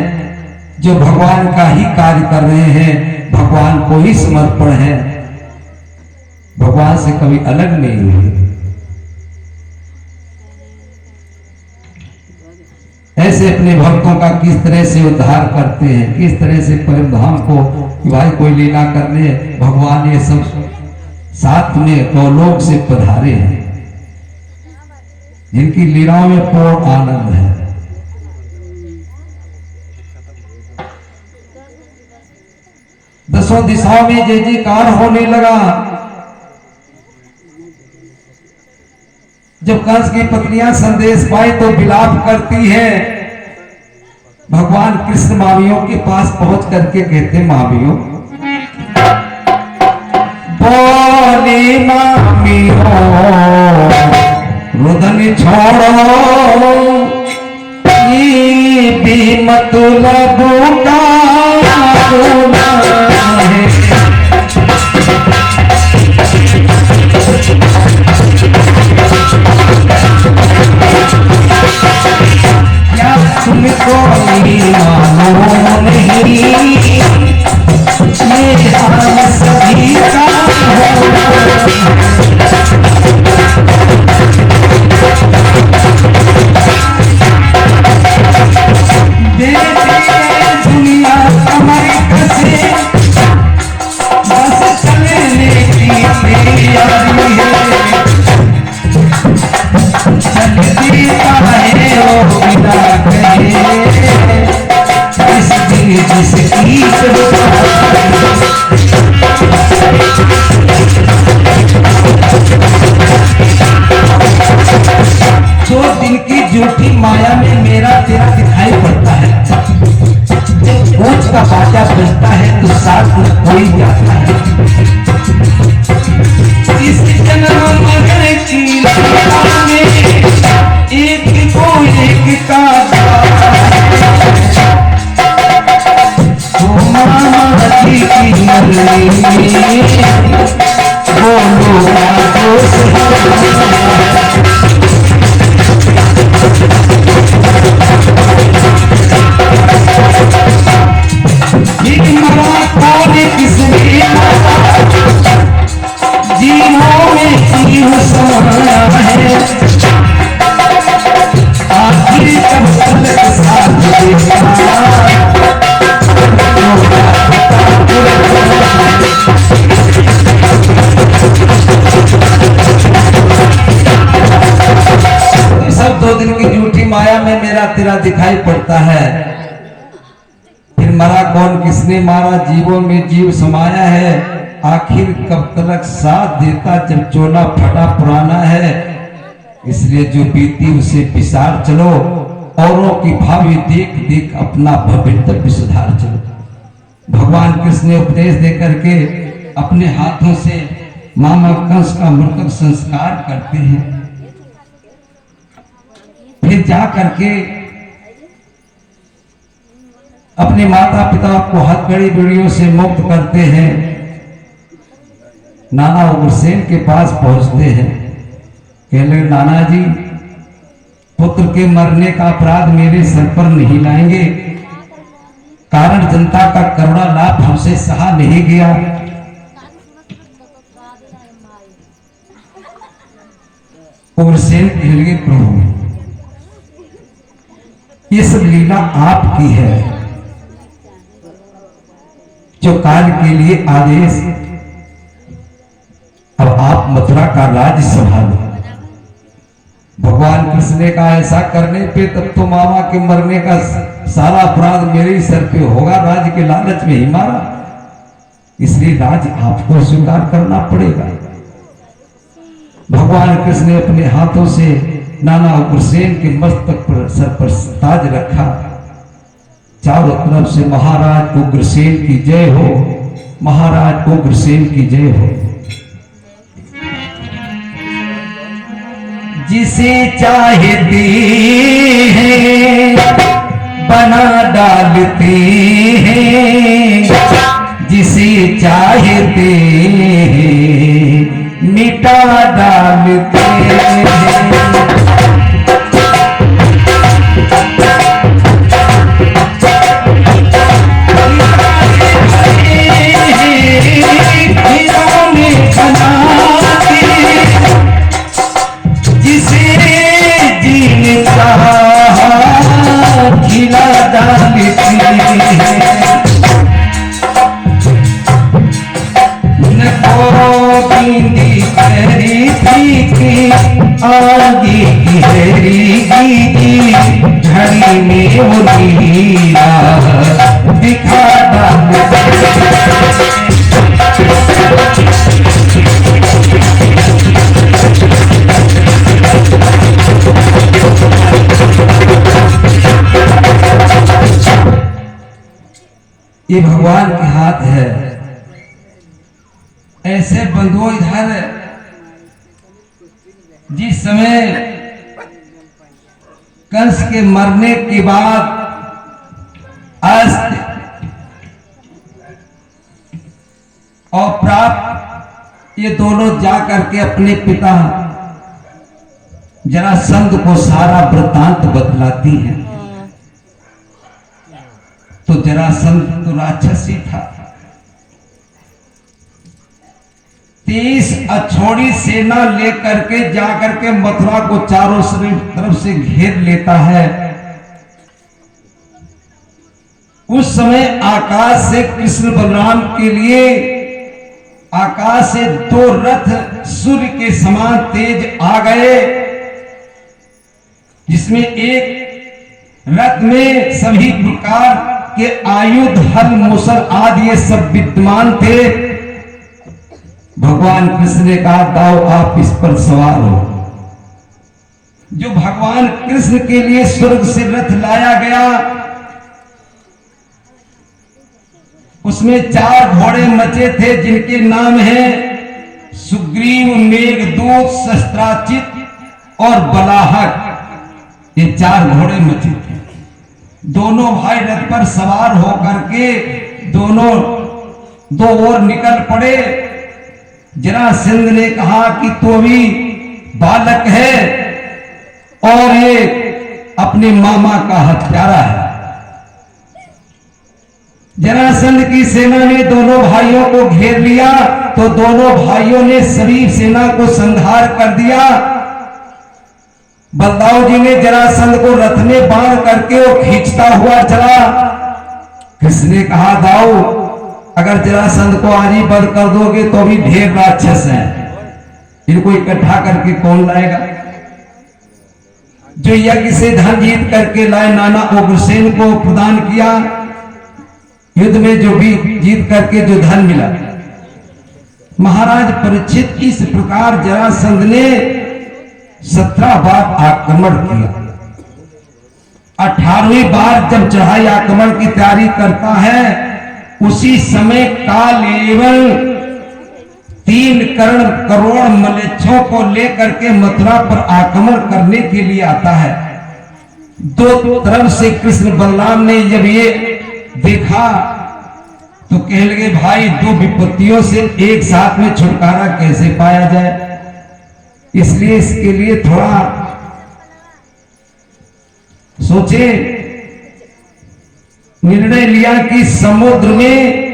S1: जो भगवान का ही कार्य कर रहे हैं, भगवान को ही समर्पण है, भगवान से कभी अलग नहीं हुए। ऐसे अपने भक्तों का किस तरह से उद्धार करते हैं, किस तरह से परम धाम को, भाई कोई लीला करने भगवान ये सब साथ में गोलोक से पधारे हैं, जिनकी लीलाओं में पूर्ण आनंद है। दसों दिशाओं में जय जयकार होने लगा। जब कंस की पत्नियां संदेश पाई तो विलाप करती है। भगवान कृष्ण मामियों के पास पहुंच करके कहते, मामियों बोली मामियों रुदन छोड़ो, ये भी मतलब का है। क्या तुमको मानो नहीं, ये हम सभी तैयारी है, चलती है वो बिना कहे, इस दिल जिसकी दो दिन की झूठी माया में मेरा तेरा दिखाई पड़ता है। ऊंच का बाजा बजता है तो साथ में कोई जाता है। इस जन्म मगर की में एक को एक का तो मामा जी की मरनी बोलो जीवों में जीव समाया है, आखिर कब तक साथ देगा। सब दो दिन की झूठी माया में मेरा तेरा दिखाई पड़ता है। फिर मरा कौन किसने मारा, जीवों में जीव समाया है, आखिर कब तक साथ देता जब चोला फटा पुराना है। इसलिए जो बीती उसे पिसार चलो, औरों की भावी देख देख अपना भविष्य सुधार चलो। भगवान कृष्ण ने उपदेश दे करके अपने हाथों से मामा कंस का मृतक संस्कार करते हैं। फिर जा करके अपने माता पिता को हथकड़ी बीड़ियों से मुक्त करते हैं। नाना उग्रसेन के पास पहुंचते हैं। कहले नाना जी, पुत्र के मरने का अपराध मेरे सर पर नहीं लाएंगे, कारण जनता का करुणा लाभ हमसे सहा नहीं गया। उग्रसेन कह लगे प्रभु, ये सब लीला आपकी है, जो काल के लिए आदेश, अब आप मथुरा का राज संभालो। भगवान कृष्ण ने कहा ऐसा करने पे तब तो मामा के मरने का सारा अपराध मेरे ही सर पे होगा, राज के लालच में ही मारा, इसलिए राज आपको स्वीकार करना पड़ेगा। भगवान कृष्ण ने अपने हाथों से नाना उग्रसेन के मस्तक पर सर पर ताज रखा। चारों तरफ से महाराज उग्रसेन की जय हो, महाराज उग्रसेन की जय हो। जिसे चाहते हैं बना डालते हैं, जिसे चाहते हैं मिटा डालते हैं। आगे की हरी घड़ी में वो नीला दिखा ये भगवान के हाथ है। ऐसे बंधुओं इधर जिस समय कंस के मरने के बाद अस्त्र और प्राप्त ये दोनों जा करके अपने पिता जरासंध को सारा वृत्तांत बतलाती हैं। तो जरासंध तो राक्षस ही था, 30 अछोड़ी सेना लेकर के जाकर के मथुरा को चारों तरफ से घेर लेता है। उस समय आकाश से कृष्ण बलराम के लिए आकाश से दो रथ सूर्य के समान तेज आ गए, जिसमें एक रथ में सभी प्रकार के आयुध, हल, मूसल आदि ये सब विद्यमान थे। भगवान कृष्ण ने कहा, दाओ आप इस पर सवार हो। जो भगवान कृष्ण के लिए स्वर्ग से रथ लाया गया, उसमें 4 घोड़े मचे थे, जिनके नाम हैं सुग्रीव, मेघदूत, शस्त्राचित और बलाहक। ये 4 घोड़े मचे थे। दोनों भाई रथ पर सवार होकर के दोनों दो ओर निकल पड़े। जरासंध ने कहा कि तू भी बालक है और ये अपने मामा का हत्यारा है। जरासंध की सेना ने दोनों भाइयों को घेर लिया, तो दोनों भाइयों ने सभी सेना को संहार कर दिया। बलदाऊ जी ने जरासंध को रथ में बांध करके वो खींचता हुआ चला। कृष्ण ने कहा, दाऊ अगर जरासंध को आज ही वध कर दोगे तो भी ढेर राक्षस हैं, इनको इकट्ठा करके कौन लाएगा। जो यज्ञ से धन जीत करके लाए, नाना उग्रसेन को प्रदान किया। युद्ध में जो भी जीत करके जो धन मिला, महाराज परीक्षित इस प्रकार जरासंध ने 17 बार आक्रमण किया। 18वीं बार जब चढ़ाई आक्रमण की तैयारी करता है, उसी समय कालयवन 3 करोड़ मलेच्छों को लेकर के मथुरा पर आक्रमण करने के लिए आता है। दो तरफ से कृष्ण बलराम ने जब ये देखा तो कह लगे, भाई 2 विपत्तियों से एक साथ में छुटकारा कैसे पाया जाए। इसलिए इसके लिए थोड़ा सोचे, निर्णय लिया कि समुद्र में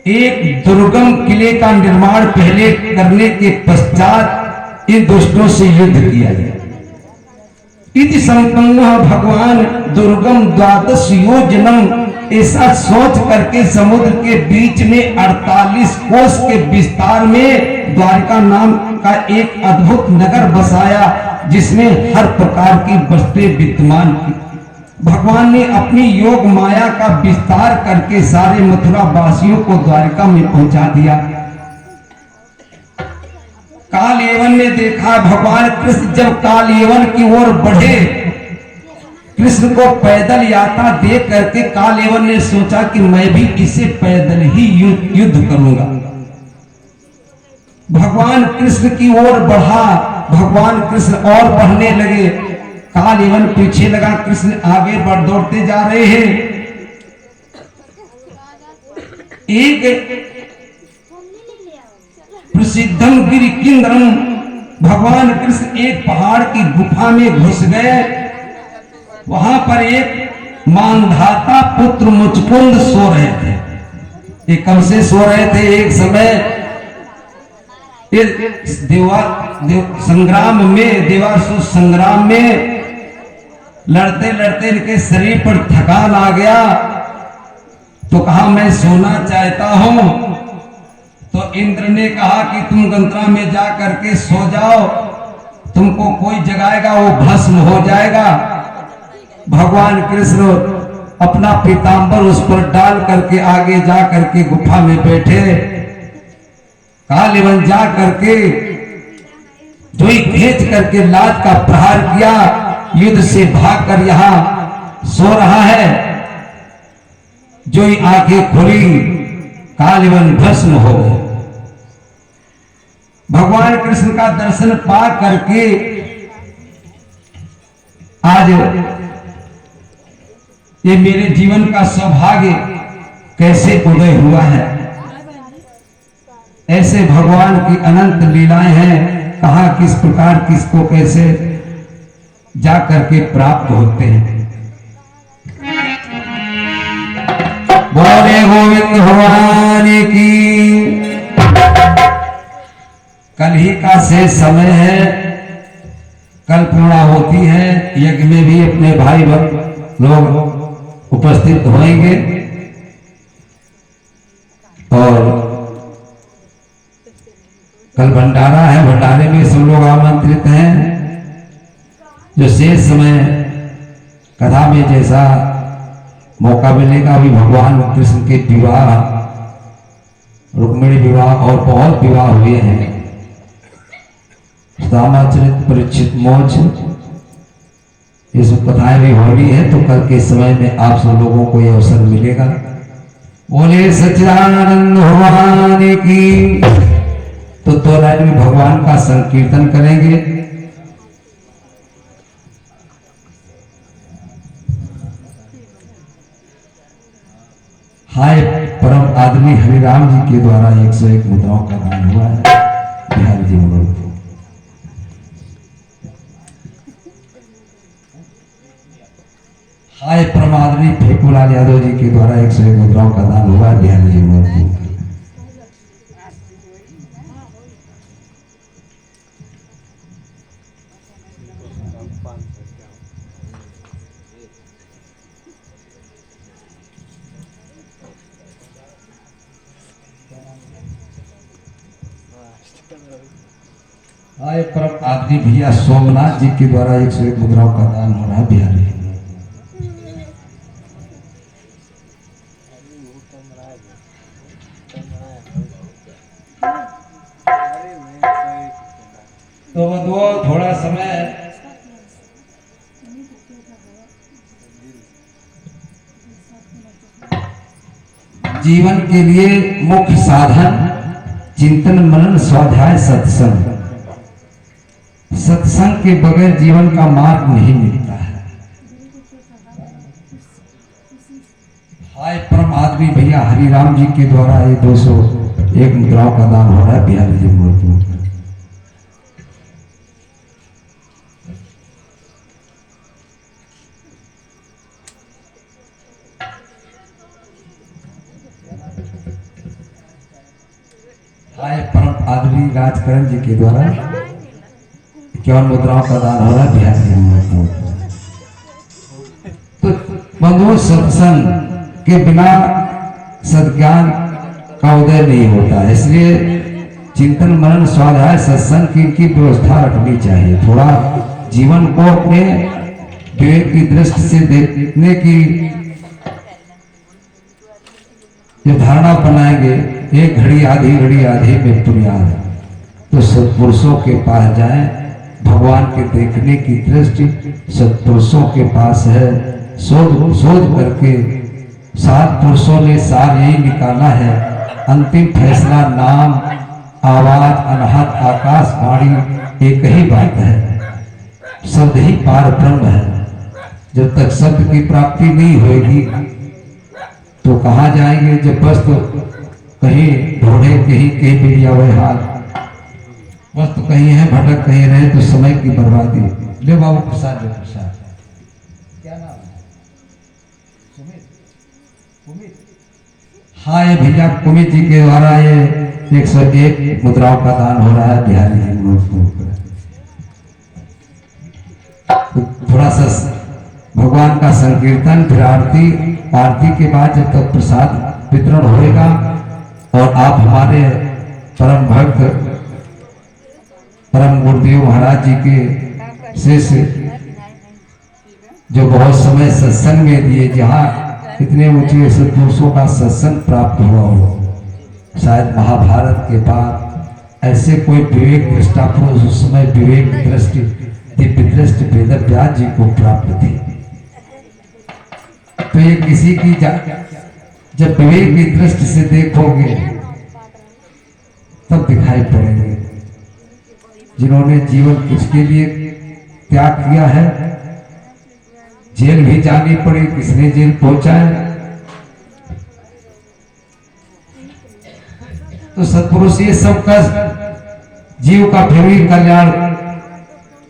S1: एक दुर्गम किले का निर्माण पहले करने के पश्चात इन दुष्टों से युद्ध किया जाए। इति संपन्न भगवान दुर्गम 12 योजनम, ऐसा सोच करके समुद्र के बीच में 48 कोस के विस्तार में द्वारका नाम का एक अद्भुत नगर बसाया, जिसमें हर प्रकार की वस्तुएं विद्यमान थी। भगवान ने अपनी योग माया का विस्तार करके सारे मथुरा वासियों को द्वारका में पहुंचा दिया। कालयवन ने देखा, भगवान कृष्ण जब कालयवन की ओर बढ़े, कृष्ण को पैदल यात्रा देख करके कालयवन ने सोचा कि मैं भी इसे पैदल ही युद्ध करूंगा। भगवान कृष्ण की ओर बढ़ा, भगवान कृष्ण और बढ़ने लगे, कालयवन पीछे लगा, कृष्ण आगे बढ़ दौड़ते जा रहे हैं। एक प्रसिद्धम गिरिकिंद्रम, भगवान कृष्ण एक पहाड़ की गुफा में घुस गए। वहां पर एक मानधाता पुत्र मुचकुंद सो रहे थे। ये कब से सो रहे थे? एक समय संग्राम में, देवासुर संग्राम में लड़ते लड़ते इनके शरीर पर थकान आ गया, तो कहा मैं सोना चाहता हूं। तो इंद्र ने कहा कि तुम गंत्रा में जा करके सो जाओ, तुमको कोई जगाएगा वो भस्म हो जाएगा। भगवान कृष्ण अपना पीतांबर उस पर डाल करके आगे जा करके गुफा में बैठे। कालयवन जा करके जोई खींच करके लात का प्रहार किया, युद्ध से भागकर यहां सो रहा है। जोई आंखें खुली, कालयवन भस्म हो गए। भगवान कृष्ण का दर्शन पा करके आज ये मेरे जीवन का सौभाग्य कैसे उदय हुआ है। ऐसे भगवान की अनंत लीलाएं हैं, कहा किस प्रकार किसको कैसे जा करके प्राप्त होते हैं। बोले गोविंद भगवान की। कल ही का शेष समय है, कल पूर्णा होती है। यज्ञ में भी अपने भाई लोग उपस्थित होंगे और कल भंडारा है, भंडारे में सब लोग आमंत्रित हैं। जो शेष समय कथा में जैसा मौका मिलेगा, अभी भगवान कृष्ण के विवाह, रुक्मिणी विवाह और बहुत विवाह हुए हैं, रामाचरित परीक्षित मोक्ष, ये सब कथाएं भी हो रही है। तो कल के समय में आप सब लोगों को यह अवसर मिलेगा। बोले सच्चिदानंद भगवान की। तो 2 लाइन में भगवान का संकीर्तन करेंगे। हाय परम आदमी हरिराम जी के द्वारा 101 मुद्राओं का दान हुआ है। बिहारी जी मनोज हाय परम आदमी फेकुलाल यादव जी के द्वारा 101 मुद्राओं का दान हुआ है। बिहारी जी मनोज हाय परम आदमी भैया सोमनाथ जी के द्वारा 101 मुद्राओं का दान हो रहा है। बिहारी तो वो थोड़ा समय जीवन के लिए मुख्य साधन चिंतन मनन स्वाध्याय सत्संग। सत्संग के बगैर जीवन का मार्ग नहीं मिलता है। हाय परम आदमी भैया हरिराम जी के द्वारा ये 201 मुद्राओं का दान हो रहा है। बिहारी जी मूर्ति हाय परम आदमी राजकरण जी के द्वारा 51 मुद्राओं का दान हो रहा है। बिहार जी तो बंधुओं, सत्संग के बिना सद्ज्ञान का उदय नहीं होता है। इसलिए चिंतन मनन स्वाध्याय सत्संग की व्यवस्था रखनी चाहिए। थोड़ा जीवन को अपने विवेक की दृष्टि से देखने की जो धारणा बनाएंगे, एक घड़ी आधी में पुनियाद, तो सत्पुरुषों के पास जाएं। भगवान के देखने की दृष्टि सत्पुरुषों के पास है। शोध करके 7 पुरुषों ने सार यही निकाला है, अंतिम फैसला नाम आवाज अनहद आकाश वाणी एक ही बात है, शब्द ही पार ब्रह्म है। जब तक शब्द की प्राप्ति नहीं होगी तो कहाँ जाएंगे। जब वस्तु कहीं ढूंढे कहीं मिल जावे हाथ, वस्तु कहीं है भटक कहीं रहे तो समय की बर्बादी। ले बाबू प्रसाद, ले प्रसाद, क्या नाम है? कुमित। हाँ, ये भैया कुमित जी के द्वारा ये 101 मुद्राओं का दान हो रहा है। बिहारी जी थोड़ा सा भगवान का संकीर्तन, फिर आरती के बाद जब तक प्रसाद वितरण होएगा और आप हमारे परम भक्त परम गुरुदेव महाराज जी के शिष्य जो बहुत समय सत्संग में दिए, जहाँ इतने ऊंचे सत्पुरुषों का सत्संग प्राप्त हुआ हो, शायद महाभारत के बाद ऐसे कोई विवेक दृष्टा पुरुष उस समय विवेक दृष्टि दिव्य दृष्टि वेद व्यास जी को प्राप्त थी। तो ये किसी की जब विवेक की दृष्टि से देखोगे तब दिखाई पड़ेंगे। जिन्होंने जीवन किसके लिए त्याग किया है, जेल भी जानी पड़ी, किसने जेल पहुंचाया। तो सत्पुरुष ये सब का जीव का फिर भी कल्याण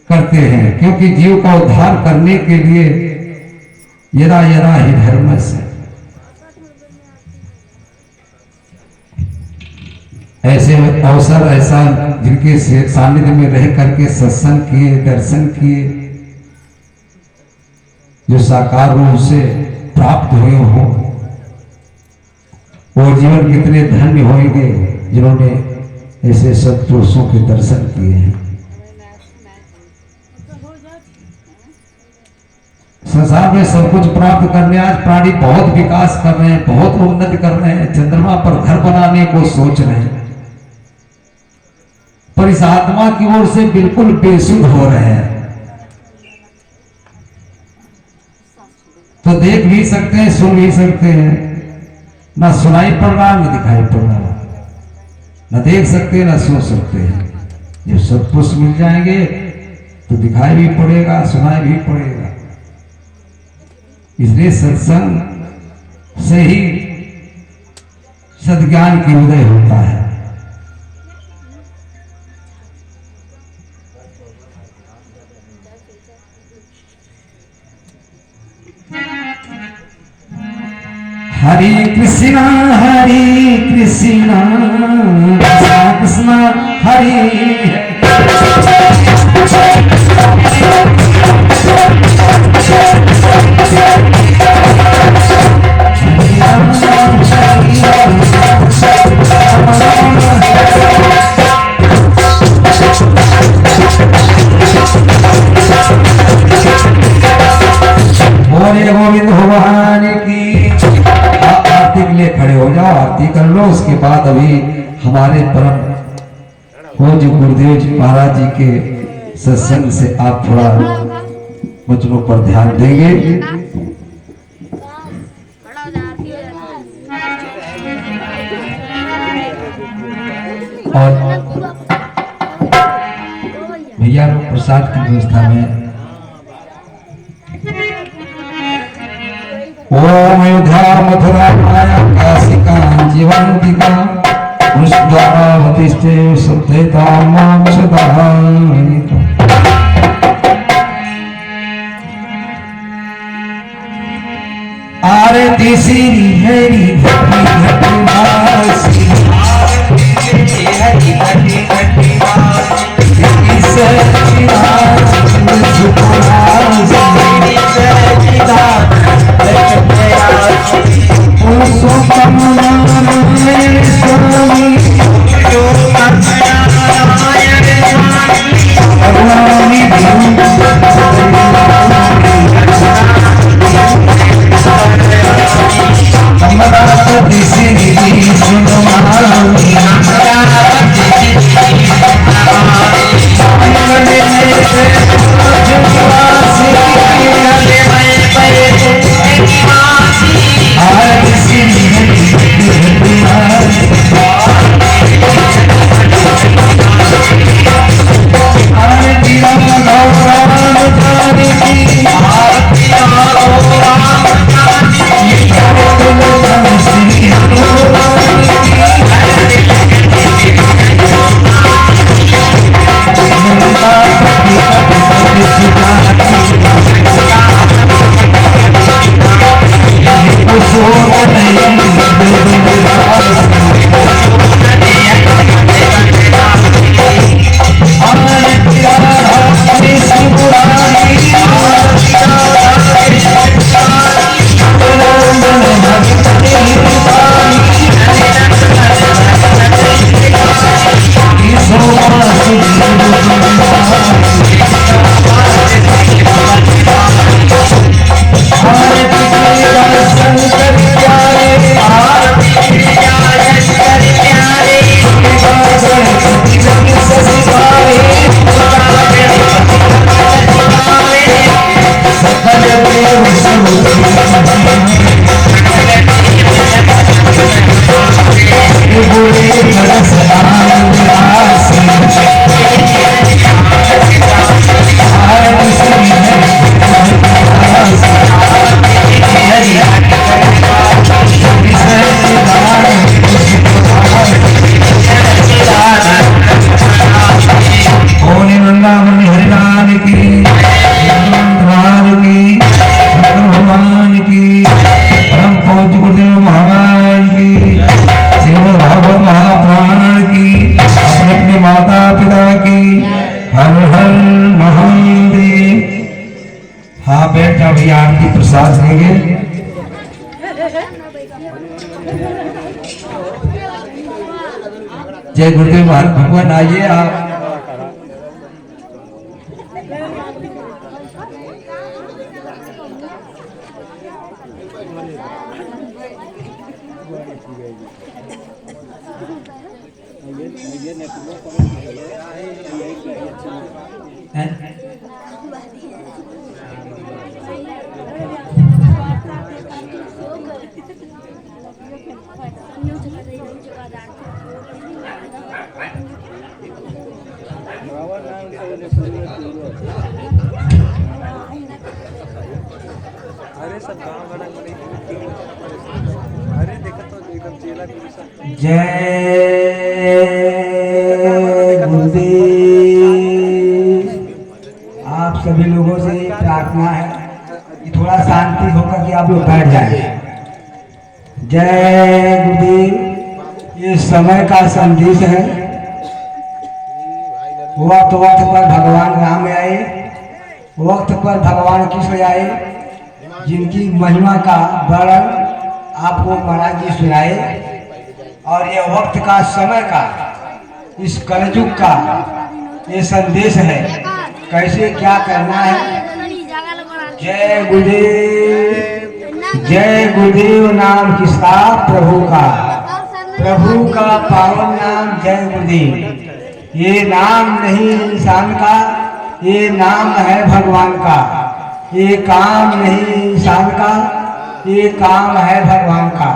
S1: करते हैं, क्योंकि जीव का उद्धार करने के लिए यदा यदा ही धर्म से ऐसे अवसर, ऐसा जिनके सानिध्य में रह करके सत्संग किए, दर्शन किए, जो साकार रूप से प्राप्त हुए हो, वो जीवन कितने धन्य होंगे जिन्होंने ऐसे सत्पुरुषों के दर्शन किए हैं। संसार में सब कुछ प्राप्त करने आज प्राणी बहुत विकास कर रहे हैं, बहुत उन्नति कर रहे हैं, चंद्रमा पर घर बनाने को सोच रहे हैं, पर इस आत्मा की ओर से बिल्कुल बेसुध हो रहे हैं। तो देख भी सकते हैं, सुन भी सकते हैं, ना सुनाई पड़ रहा ना दिखाई पड़ रहा, न देख सकते ना सुन सकते हैं। जब सत्पुरुष मिल जाएंगे तो दिखाई भी पड़ेगा, सुनाई भी पड़ेगा। इसलिए सत्संग से ही सद्ज्ञान की उदय होता है। हरे कृष्णा कृष्ण कृष्ण हरे गोविंद भगवान की आरती के लिए खड़े हो जाओ, आरती कर लो। उसके बाद अभी हमारे परम पूज्य गुरुदेव जी महाराज जी के सत्संग से आप थोड़ा वचनों पर ध्यान देंगे। और भैया लोग प्रसाद की व्यवस्था में ओम अयोध्या मथुरा माया काशिका जीवंतिका पुष्पावतिष्ठे सुतेता मोक्षदायिका। आरती श्री हरि घटी घटी वासी, आरती हरि घटी घटी वासी, सच्चिदानंद सुखवासी सच्चिदानंद पुरुषोत्तम नारायण स्वामी प्रसाद लेंगे। जय गुरुदेव भगवान। आइए आप।
S2: अरे सब गाँव वाला अरे देखा तो एकदम चेला
S1: जय गुरुदेव। आप सभी लोगों से प्रार्थना है कि थोड़ा शांति होकर के आप लोग बैठ जाए। जय गुरुदेव। ये समय का संदेश है। वक्त वक्त पर भगवान राम आए, वक्त पर भगवान कृष्ण आए, जिनकी महिमा का वर्णन आपको महाराज जी सुनाए। और यह वक्त का समय का इस कलयुग का ये संदेश है, कैसे क्या करना है। जय गुरुदेव। जय गुरुदेव नाम किसका? प्रभु का। प्रभु का पावन नाम जय गुरुदेव। ये नाम नहीं इंसान का, ये नाम है भगवान का। ये काम नहीं इंसान का, ये काम है भगवान का।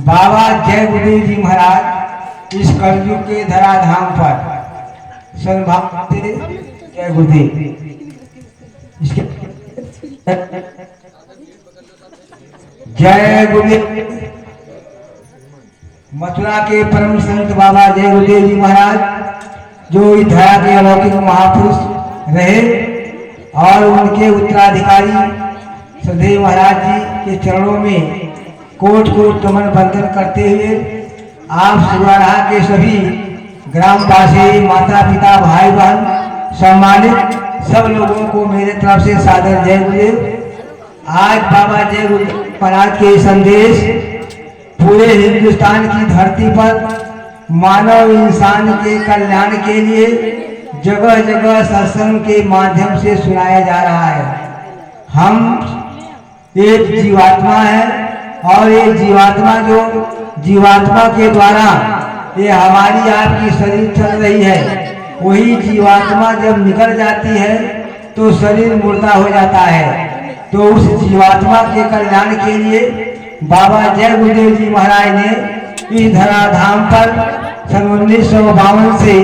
S1: बाबा जय गुरुदेव जी महाराज इस कलयुग के धराधाम पर सद्भाव से जय गुरुदेव। इसके जय गुरुदेव। मथुरा के परम संत बाबा जय गुरुदेव जी महाराज, जो इस धरा के अलौकिक महापुरुष रहे, और उनके उत्तराधिकारी सदैव महाराज जी के चरणों में कोट कोट नमन बंदन करते हुए आप सुराहा के सभी ग्रामवासी, माता पिता, भाई बहन, सम्मानित सब लोगों को मेरे तरफ से सादर जय गुरुदेव। आज बाबा जय गुरुदेव महाराज के संदेश पूरे हिंदुस्तान की धरती पर मानव इंसान के कल्याण के लिए जगह जगह सत्संग के माध्यम से सुनाया जा रहा है। हम एक जीवात्मा है, और ये जीवात्मा जो जीवात्मा के द्वारा ये हमारी आपकी शरीर चल रही है, वही जीवात्मा जब निकल जाती है तो शरीर मुर्दा हो जाता है। तो उस जीवात्मा के कल्याण के लिए बाबा जय गुरुदेव जी महाराज ने इस धराधाम पर सन 1952 से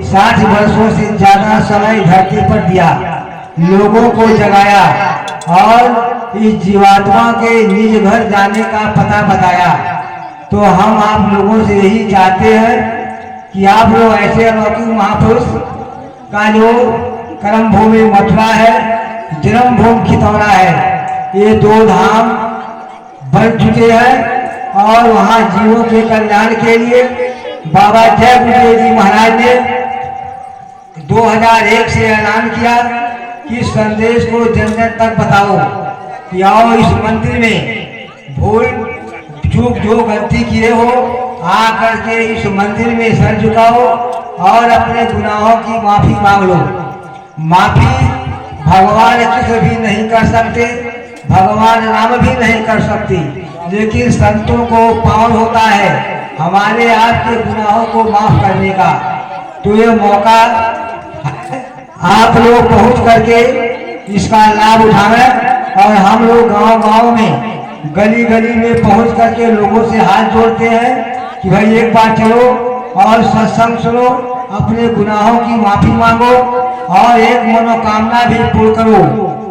S1: 60 वर्षों से ज्यादा समय धरती पर दिया, लोगों को जगाया और इस जीवात्मा के निज घर जाने का पता बताया। तो हम आप लोगों से यही चाहते हैं कि आप लोग ऐसे अलौकिक महापुरुष का जो कर्म भूमि मथुरा है, जन्म भूमि खितौना है, ये दो धाम बन चुके हैं। और वहाँ जीवों के कल्याण के लिए बाबा जय गुरुदेव जी महाराज ने 2001 से ऐलान किया कि संदेश को जन जन तक बताओ कि आओ इस मंदिर में भूल चूक जो गलती किए हो आकर के इस मंदिर में सर झुकाओ और अपने गुनाहों की माफी मांग लो। माफी भगवान कृष्ण भी नहीं कर सकते, भगवान राम भी नहीं कर सकती, लेकिन संतों को पावन होता है हमारे आपके गुनाहों को माफ करने का। तो ये मौका आप लोग पहुंच करके इसका लाभ उठाएं। और हम लोग गांव-गांव में, गली गली में पहुंच करके लोगों से हाथ जोड़ते हैं कि भाई एक बार चलो और सत्संग सुनो, अपने गुनाहों की माफी मांगो और एक मनोकामना भी पूर्ण करो।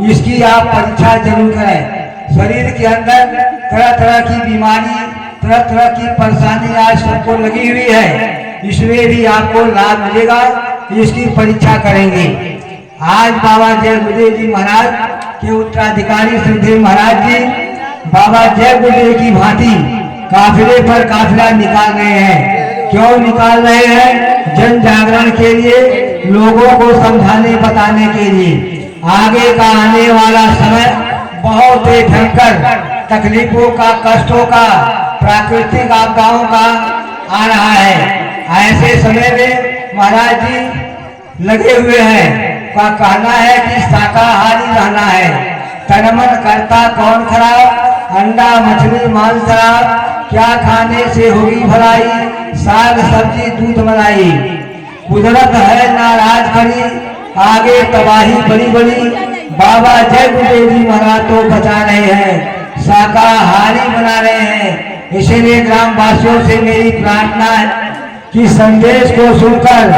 S1: इसकी आप परीक्षा जरूर करें। शरीर के अंदर तरह तरह की बीमारी, तरह तरह की परेशानी आज सबको लगी हुई है, इसमें भी आपको लाभ मिलेगा। इसकी परीक्षा करेंगे। आज बाबा जय गुरुदेव जी महाराज के उत्तराधिकारी श्रीदेव महाराज जी बाबा जय गुरुदेव की भांति काफिले पर काफिला निकाल रहे हैं। क्यों निकाल रहे हैं? जन जागरण के लिए, लोगों को समझाने बताने के लिए। आगे का आने वाला समय बहुत ही भयंकर तकलीफों का, कष्टों का, प्राकृतिक आपदाओं का आ रहा है।
S3: ऐसे समय में महाराज जी लगे हुए हैं। का कहना है कि शाकाहारी रहना है। तन मन करता कौन खराब, अंडा मछली मांस शराब, क्या खाने से होगी भलाई, साग सब्जी दूध मलाई। कुदरत है नाराज करी, आगे तबाही बड़ी बड़ी, बाबा जय गुरुदेव जी महाराज तो बचा रहे हैं, शाकाहारी बना रहे हैं। इसीलिए ग्रामवासियों से मेरी प्रार्थना है कि संदेश को सुनकर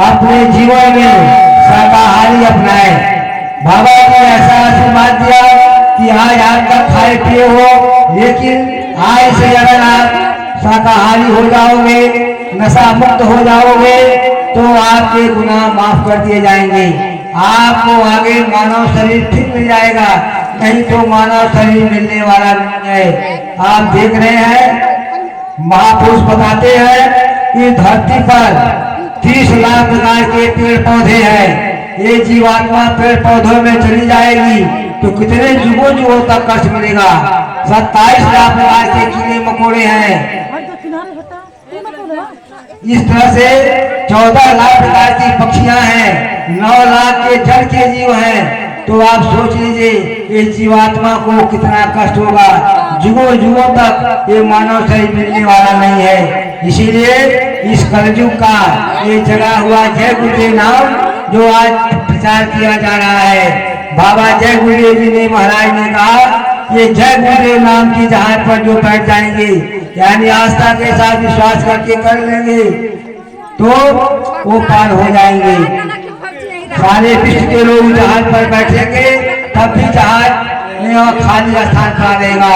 S3: अपने जीवन में शाकाहारी अपनाए। बाबा ने ऐसा आशीर्वाद दिया कि आज आपका खाए पिए हो, लेकिन आज से अगर आप शाकाहारी हो जाओगे, नशा मुक्त हो जाओगे, तो आपके गुनाह माफ कर दिए जाएंगे। आपको आगे मानव शरीर फिर मिल जाएगा, नहीं तो मानव शरीर मिलने वाला नहीं है। आप देख रहे हैं, महापुरुष बताते हैं कि धरती पर 30 लाख प्रकार के पेड़ पौधे हैं। ये जीवात्मा पेड़ पौधों में चली जाएगी तो कितने युगों तक कष्ट मिलेगा। 27 लाख प्रकार के कीड़े मकोड़े हैं। इस तरह से 14 लाख प्रकार की पक्षियां हैं, 9 लाख के जल के जीव हैं। तो आप सोच लीजिए इस जीवात्मा को कितना कष्ट होगा। युगों तक ये मानव शरीर मिलने वाला नहीं है। इसीलिए इस कलयुग का ये जगा हुआ जय गुरुदेव नाम जो आज प्रचार किया जा रहा है। बाबा जय गुरुदेव जी ने महाराज ने कहा ये जय गुरुदेव नाम की जहाज पर जो बैठ जाएंगे, यानी आस्था के साथ विश्वास करके कर लेंगे, तो वो पार हो जाएंगे। सारे विश्व के लोग जहाज पर बैठेंगे तब भी जहाज में और खाली स्थान खा रहेगा।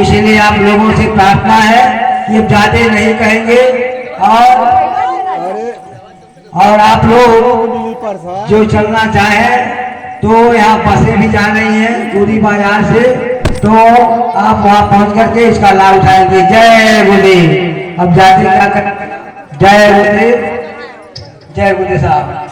S3: इसीलिए आप लोगों से प्रार्थना है कि अब ज्यादा नहीं कहेंगे, और आप लोग जो चलना चाहें तो यहाँ बसें भी जा रही हैं पूरी बाजार से, तो आप वहाँ पहुँच करके इसका लाभ उठाएंगे। जय गुरुदेव। अब जाते क्या कर, जय गुरुदेव, जय गुरुदेव साहब।